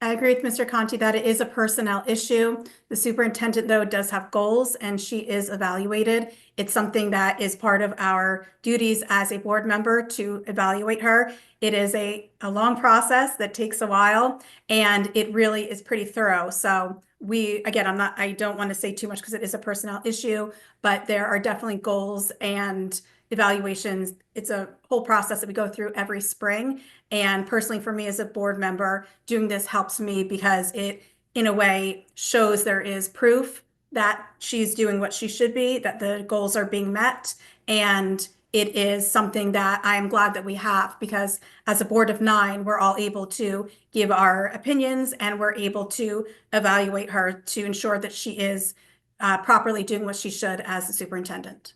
I agree with Mr. Conti that it is a personnel issue. The superintendent, though, does have goals and she is evaluated. It's something that is part of our duties as a board member to evaluate her. It is a long process that takes a while and it really is pretty thorough. So I don't want to say too much because it is a personnel issue, but there are definitely goals and evaluations. It's a whole process that we go through every spring. And personally, for me as a board member, doing this helps me because it, in a way, shows there is proof that she's doing what she should be, that the goals are being met. And it is something that I am glad that we have because as a board of 9, we're all able to give our opinions and we're able to evaluate her to ensure that she is properly doing what she should as the superintendent.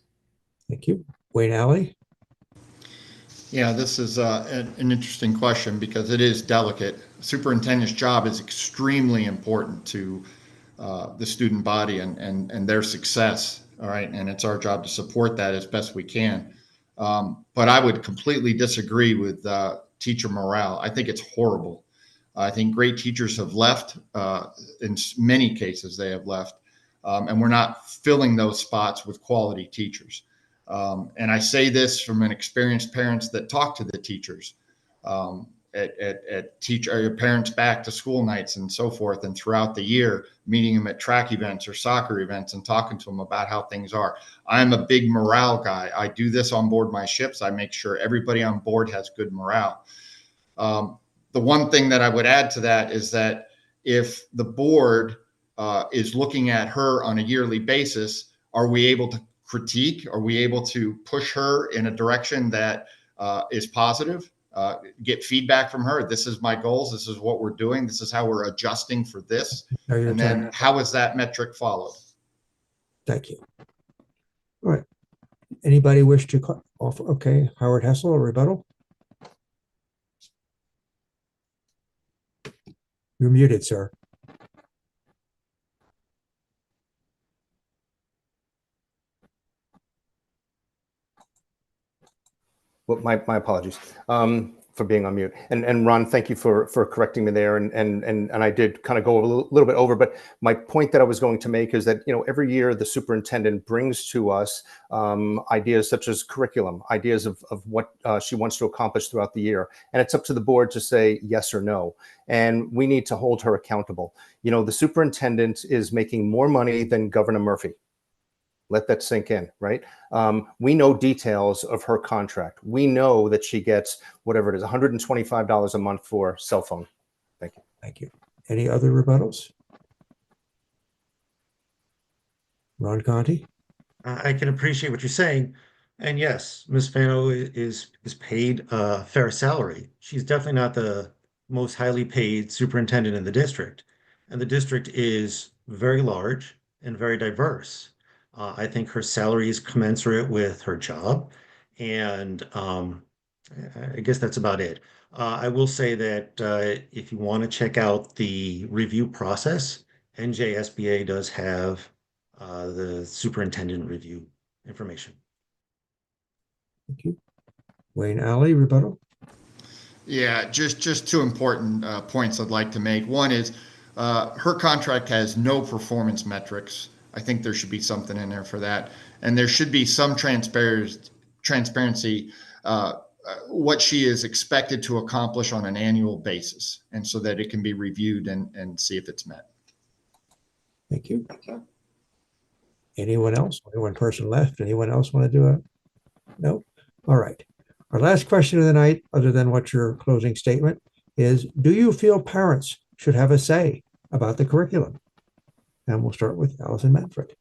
Thank you. Wayne Alley. Yeah, this is an interesting question because it is delicate. Superintendent's job is extremely important to the student body and their success. All right. And it's our job to support that as best we can. But I would completely disagree with teacher morale. I think it's horrible. I think great teachers have left. In many cases, they have left. And we're not filling those spots with quality teachers. And I say this from an experienced parents that talk to the teachers at teacher parents back to school nights and so forth, and throughout the year, meeting them at track events or soccer events and talking to them about how things are. I'm a big morale guy. I do this on board my ships. I make sure everybody on board has good morale. The one thing that I would add to that is that if the board is looking at her on a yearly basis, are we able to critique? Are we able to push her in a direction that is positive? Get feedback from her. This is my goals. This is what we're doing. This is how we're adjusting for this. And then how is that metric followed? Thank you. All right. Anybody wish to offer? Okay, Howard Hessel, a rebuttal? You're muted, sir. Well, my apologies for being on mute. And Ron, thank you for correcting me there. And I did kind of go a little bit over, but my point that I was going to make is that, you know, every year the superintendent brings to us ideas such as curriculum, ideas of what she wants to accomplish throughout the year. And it's up to the board to say yes or no. And we need to hold her accountable. You know, the superintendent is making more money than Governor Murphy. Let that sink in, right? We know details of her contract. We know that she gets whatever it is, $125 a month for cell phone. Thank you. Thank you. Any other rebuttals? Ron Conti? I can appreciate what you're saying. And yes, Ms. Fano is paid a fair salary. She's definitely not the most highly paid superintendent in the district. And the district is very large and very diverse. I think her salary is commensurate with her job. And I guess that's about it. I will say that if you want to check out the review process, NJSBA does have the superintendent review information. Thank you. Wayne Alley, rebuttal? Yeah, just two important points I'd like to make. One is her contract has no performance metrics. I think there should be something in there for that. And there should be some transparency, what she is expected to accomplish on an annual basis, and so that it can be reviewed and see if it's met. Thank you. Anyone else? Only one person left. Anyone else want to do it? No? All right. Our last question of the night, other than what's your closing statement, is do you feel parents should have a say about the curriculum? And we'll start with Allison Manfred.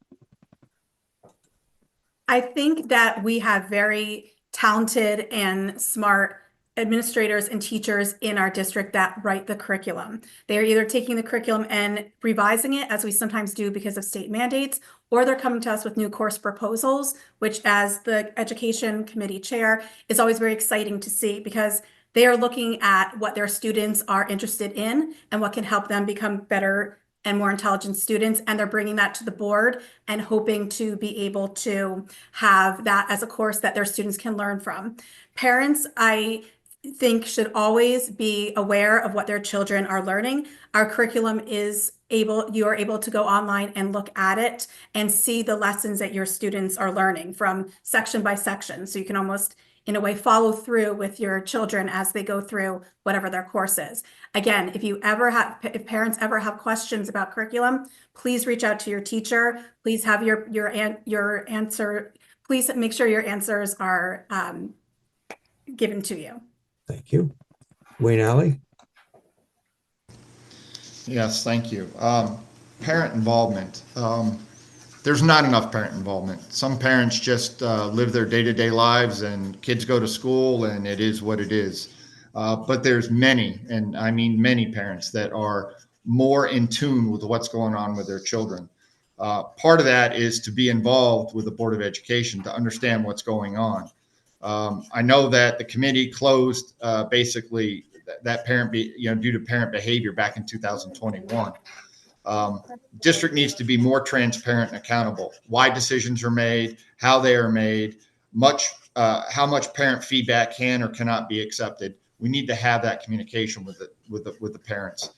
I think that we have very talented and smart administrators and teachers in our district that write the curriculum. They're either taking the curriculum and revising it, as we sometimes do because of state mandates, or they're coming to us with new course proposals, which as the education committee chair is always very exciting to see because they are looking at what their students are interested in and what can help them become better and more intelligent students, and they're bringing that to the board and hoping to be able to have that as a course that their students can learn from. Parents, I think, should always be aware of what their children are learning. Our curriculum is you are able to go online and look at it and see the lessons that your students are learning from section by section. So you can almost, in a way, follow through with your children as they go through whatever their course is. Again, if parents ever have questions about curriculum, please reach out to your teacher. Please have your answer. Please make sure your answers are given to you. Thank you. Wayne Alley? Yes, thank you. Parent involvement. There's not enough parent involvement. Some parents just live their day-to-day lives and kids go to school and it is what it is. But there's many, and I mean many parents that are more in tune with what's going on with their children. Part of that is to be involved with the Board of Education to understand what's going on. I know that the committee closed basically that parent, due to parent behavior back in 2021. District needs to be more transparent and accountable. Why decisions are made, how they are made, how much parent feedback can or cannot be accepted. We need to have that communication with the parents.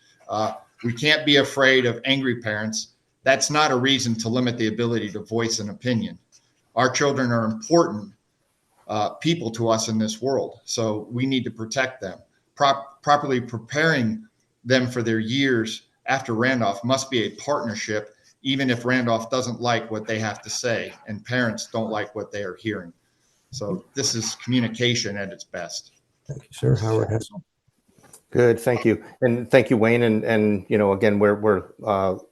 We can't be afraid of angry parents. That's not a reason to limit the ability to voice an opinion. Our children are important people to us in this world, so we need to protect them. Properly preparing them for their years after Randolph must be a partnership, even if Randolph doesn't like what they have to say and parents don't like what they are hearing. So this is communication at its best. Thank you, sir. Howard Hessel. Good, thank you, and thank you, Wayne. And again, we're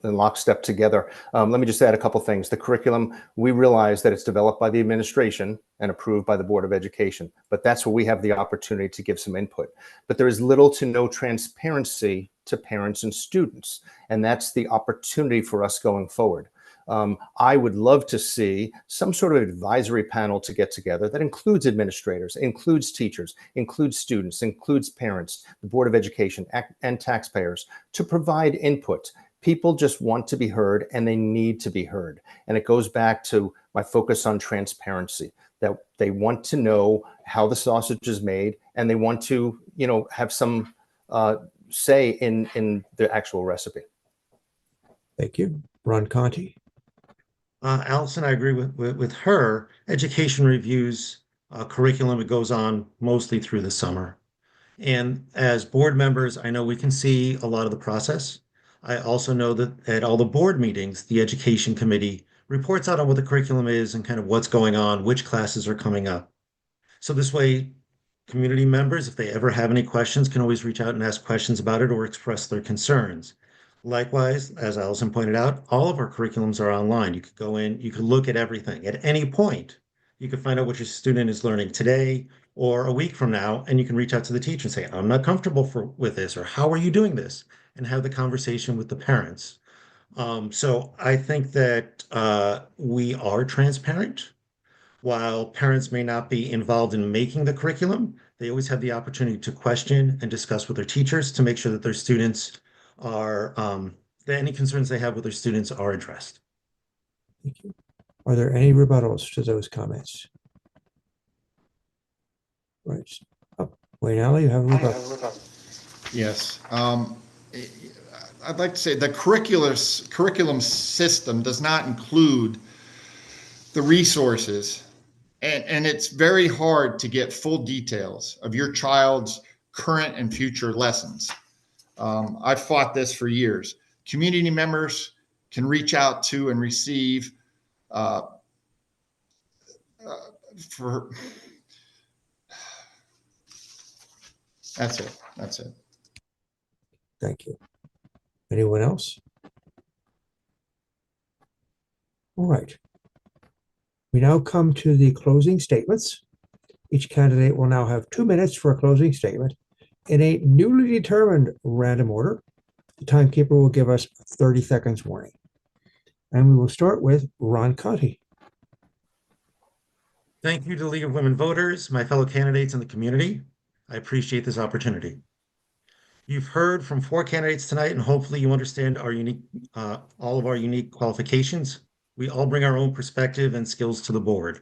in lockstep together. Let me just add a couple things. The curriculum, we realize that it's developed by the administration and approved by the Board of Education, but that's where we have the opportunity to give some input. But there is little to no transparency to parents and students, and that's the opportunity for us going forward. I would love to see some sort of advisory panel to get together that includes administrators, includes teachers, includes students, includes parents, the Board of Education, and taxpayers to provide input. People just want to be heard, and they need to be heard. And it goes back to my focus on transparency, that they want to know how the sausage is made, and they want to, have some say in the actual recipe. Thank you. Ron Conti. Allison, I agree with her. Education reviews curriculum. It goes on mostly through the summer. And as board members, I know we can see a lot of the process. I also know that at all the board meetings, the education committee reports out on what the curriculum is and kind of what's going on, which classes are coming up. So this way, community members, if they ever have any questions, can always reach out and ask questions about it or express their concerns. Likewise, as Allison pointed out, all of our curriculums are online. You could go in, you could look at everything at any point. You could find out what your student is learning today or a week from now, and you can reach out to the teacher and say, I'm not comfortable with this, or how are you doing this? And have the conversation with the parents. So I think that we are transparent. While parents may not be involved in making the curriculum, they always have the opportunity to question and discuss with their teachers to make sure that their students are that any concerns they have with their students are addressed. Thank you. Are there any rebuttals to those comments? Right. Wayne Alley, you have a rebuttal. Yes. I'd like to say the curriculum system does not include the resources, and it's very hard to get full details of your child's current and future lessons. I've fought this for years. Community members can reach out to and receive that's it. Thank you. Anyone else? All right. We now come to the closing statements. Each candidate will now have 2 minutes for a closing statement in a newly determined random order. The timekeeper will give us 30 seconds warning. And we will start with Ron Conti. Thank you to the League of Women Voters, my fellow candidates in the community. I appreciate this opportunity. You've heard from 4 candidates tonight, and hopefully you understand our all of our unique qualifications. We all bring our own perspective and skills to the board.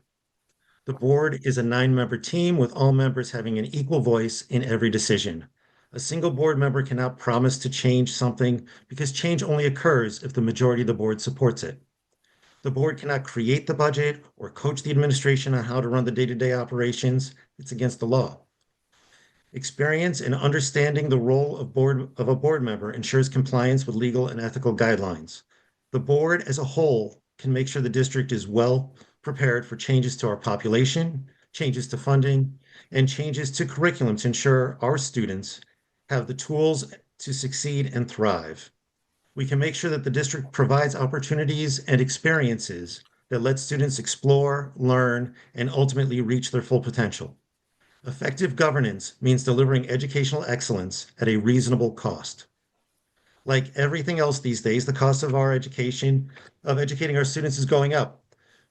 The board is a 9-member team with all members having an equal voice in every decision. A single board member cannot promise to change something because change only occurs if the majority of the board supports it. The board cannot create the budget or coach the administration on how to run the day-to-day operations. It's against the law. Experience in understanding the role of a board member ensures compliance with legal and ethical guidelines. The board as a whole can make sure the district is well prepared for changes to our population, changes to funding, and changes to curriculum to ensure our students have the tools to succeed and thrive. We can make sure that the district provides opportunities and experiences that let students explore, learn, and ultimately reach their full potential. Effective governance means delivering educational excellence at a reasonable cost. Like everything else these days, the cost of educating our students is going up.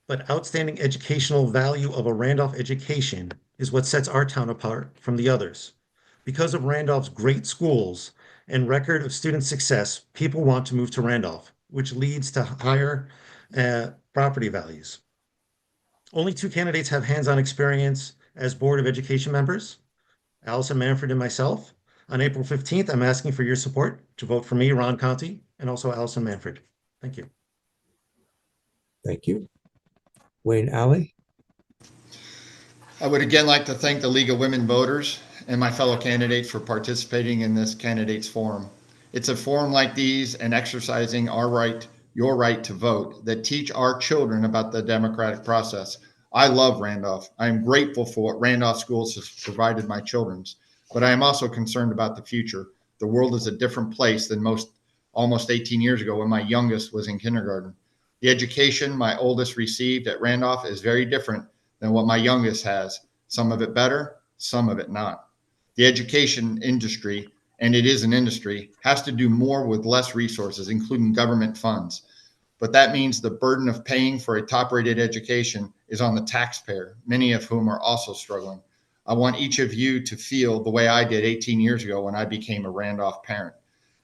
But outstanding educational value of a Randolph education is what sets our town apart from the others. Because of Randolph's great schools and record of student success, people want to move to Randolph, which leads to higher property values. Only 2 candidates have hands-on experience as Board of Education members, Allison Manfred and myself. On April 15th, I'm asking for your support to vote for me, Ron Conti, and also Allison Manfred. Thank you. Thank you. Wayne Alley. I would again like to thank the League of Women Voters and my fellow candidates for participating in this candidates forum. It's a forum like these and exercising our right, your right to vote, that teach our children about the democratic process. I love Randolph. I am grateful for what Randolph Schools has provided my children's, but I am also concerned about the future. The world is a different place than almost 18 years ago when my youngest was in kindergarten. The education my oldest received at Randolph is very different than what my youngest has. Some of it better, some of it not. The education industry, and it is an industry, has to do more with less resources, including government funds. But that means the burden of paying for a top-rated education is on the taxpayer, many of whom are also struggling. I want each of you to feel the way I did 18 years ago when I became a Randolph parent,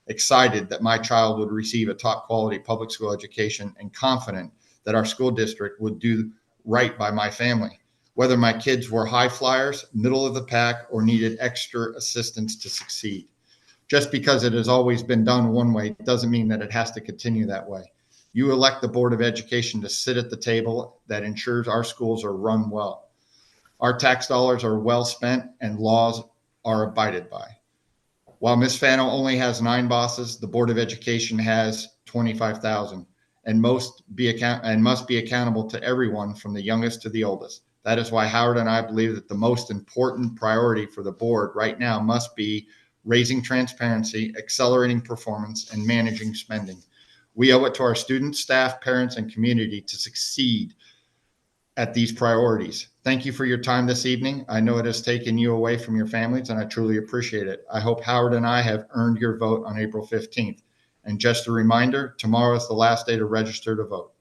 excited that my child would receive a top quality public school education and confident that our school district would do right by my family, whether my kids were high flyers, middle of the pack, or needed extra assistance to succeed. Just because it has always been done one way doesn't mean that it has to continue that way. You elect the Board of Education to sit at the table that ensures our schools are run well. Our tax dollars are well spent and laws are abided by. While Ms. Fano only has 9 bosses, the Board of Education has 25,000 and must be accountable to everyone from the youngest to the oldest. That is why Howard and I believe that the most important priority for the board right now must be raising transparency, accelerating performance, and managing spending. We owe it to our students, staff, parents, and community to succeed at these priorities. Thank you for your time this evening. I know it has taken you away from your families, and I truly appreciate it. I hope Howard and I have earned your vote on April 15th. And just a reminder, tomorrow is the last day to register to vote.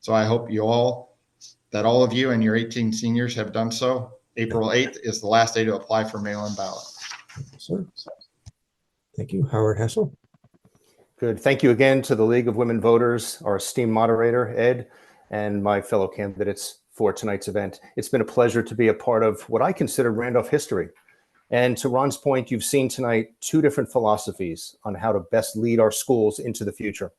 So I hope all of you and your 18 seniors have done so. April 8th is the last day to apply for mail-in ballot. Sir. Thank you. Howard Hessel. Good. Thank you again to the League of Women Voters, our esteemed moderator, Ed, and my fellow candidates for tonight's event. It's been a pleasure to be a part of what I consider Randolph history. And to Ron's point, you've seen tonight 2 different philosophies on how to best lead our schools into the future.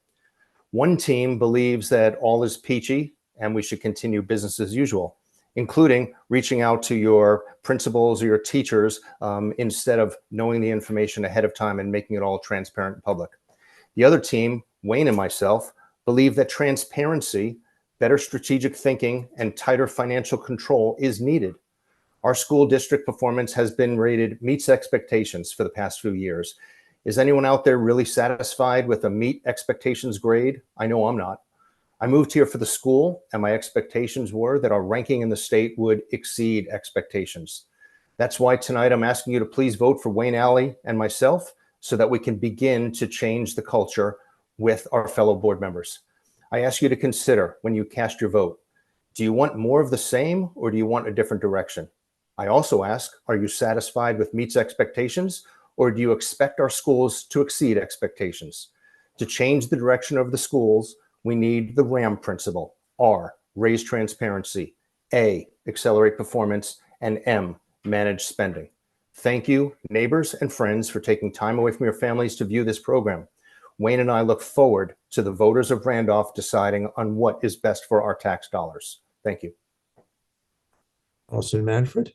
One team believes that all is peachy and we should continue business as usual, including reaching out to your principals or your teachers instead of knowing the information ahead of time and making it all transparent and public. The other team, Wayne and myself, believe that transparency, better strategic thinking, and tighter financial control is needed. Our school district performance has been rated meets expectations for the past few years. Is anyone out there really satisfied with a meet expectations grade? I know I'm not. I moved here for the school, and my expectations were that our ranking in the state would exceed expectations. That's why tonight I'm asking you to please vote for Wayne Alley and myself so that we can begin to change the culture with our fellow board members. I ask you to consider when you cast your vote, do you want more of the same or do you want a different direction? I also ask, are you satisfied with meets expectations or do you expect our schools to exceed expectations? To change the direction of the schools, we need the RAM principle, R, raise transparency, A, accelerate performance, and M, manage spending. Thank you, neighbors and friends, for taking time away from your families to view this program. Wayne and I look forward to the voters of Randolph deciding on what is best for our tax dollars. Thank you. Allison Manfred.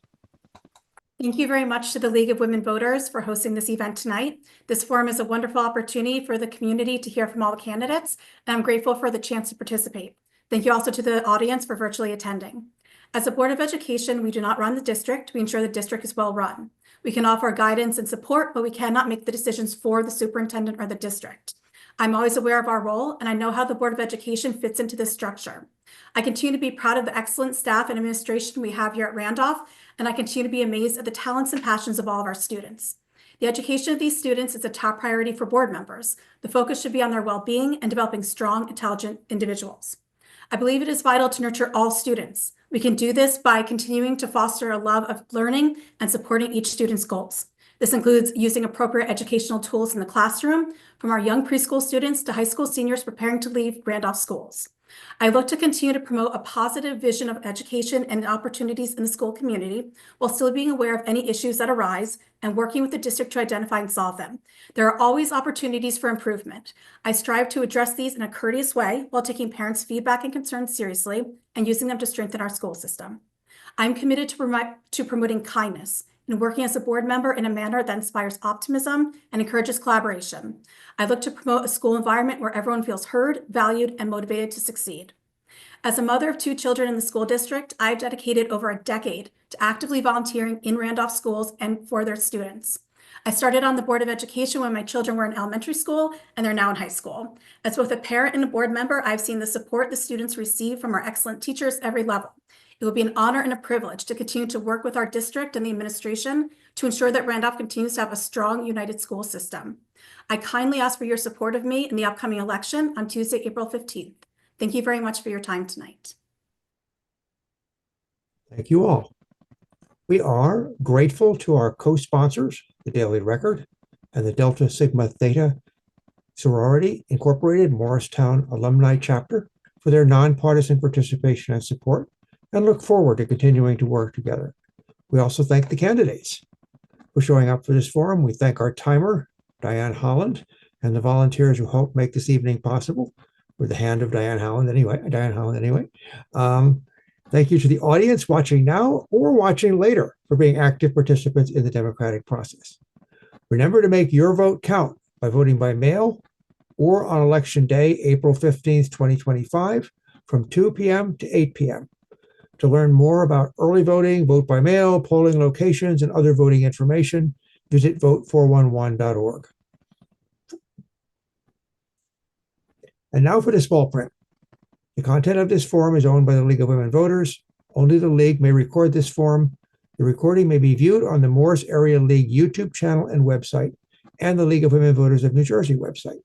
Thank you very much to the League of Women Voters for hosting this event tonight. This forum is a wonderful opportunity for the community to hear from all the candidates, and I'm grateful for the chance to participate. Thank you also to the audience for virtually attending. As a Board of Education, we do not run the district. We ensure the district is well run. We can offer guidance and support, but we cannot make the decisions for the superintendent or the district. I'm always aware of our role, and I know how the Board of Education fits into this structure. I continue to be proud of the excellent staff and administration we have here at Randolph, and I continue to be amazed at the talents and passions of all of our students. The education of these students is a top priority for board members. The focus should be on their well-being and developing strong, intelligent individuals. I believe it is vital to nurture all students. We can do this by continuing to foster a love of learning and supporting each student's goals. This includes using appropriate educational tools in the classroom, from our young preschool students to high school seniors preparing to leave Randolph schools. I look to continue to promote a positive vision of education and opportunities in the school community while still being aware of any issues that arise and working with the district to identify and solve them. There are always opportunities for improvement. I strive to address these in a courteous way while taking parents' feedback and concerns seriously and using them to strengthen our school system. I'm committed to promoting kindness and working as a board member in a manner that inspires optimism and encourages collaboration. I look to promote a school environment where everyone feels heard, valued, and motivated to succeed. As a mother of 2 children in the school district, I've dedicated over a decade to actively volunteering in Randolph schools and for their students. I started on the Board of Education when my children were in elementary school, and they're now in high school. As both a parent and a board member, I've seen the support the students receive from our excellent teachers every level. It will be an honor and a privilege to continue to work with our district and the administration to ensure that Randolph continues to have a strong, united school system. I kindly ask for your support of me in the upcoming election on Tuesday, April 15th. Thank you very much for your time tonight. Thank you all. We are grateful to our co-sponsors, the Daily Record and the Delta Sigma Theta Sorority Incorporated Morristown Alumni Chapter, for their nonpartisan participation and support, and look forward to continuing to work together. We also thank the candidates for showing up for this forum. We thank our timer, Diane Holland, and the volunteers who helped make this evening possible. With the hand of Diane Holland anyway. Thank you to the audience watching now or watching later for being active participants in the democratic process. Remember to make your vote count by voting by mail or on Election Day, April 15th, 2025, from 2 p.m. to 8 p.m. To learn more about early voting, vote by mail, polling locations, and other voting information, visit vote411.org. And now for the small print. The content of this forum is owned by the League of Women Voters. Only the League may record this forum. The recording may be viewed on the Morris Area League YouTube channel and website, and the League of Women Voters of New Jersey website.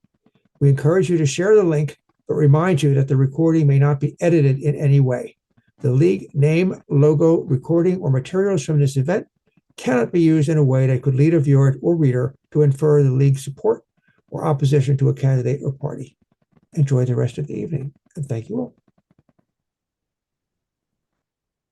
We encourage you to share the link, but remind you that the recording may not be edited in any way. The League name, logo, recording, or materials from this event cannot be used in a way that could lead a viewer or reader to infer the League's support or opposition to a candidate or party. Enjoy the rest of the evening, and thank you all.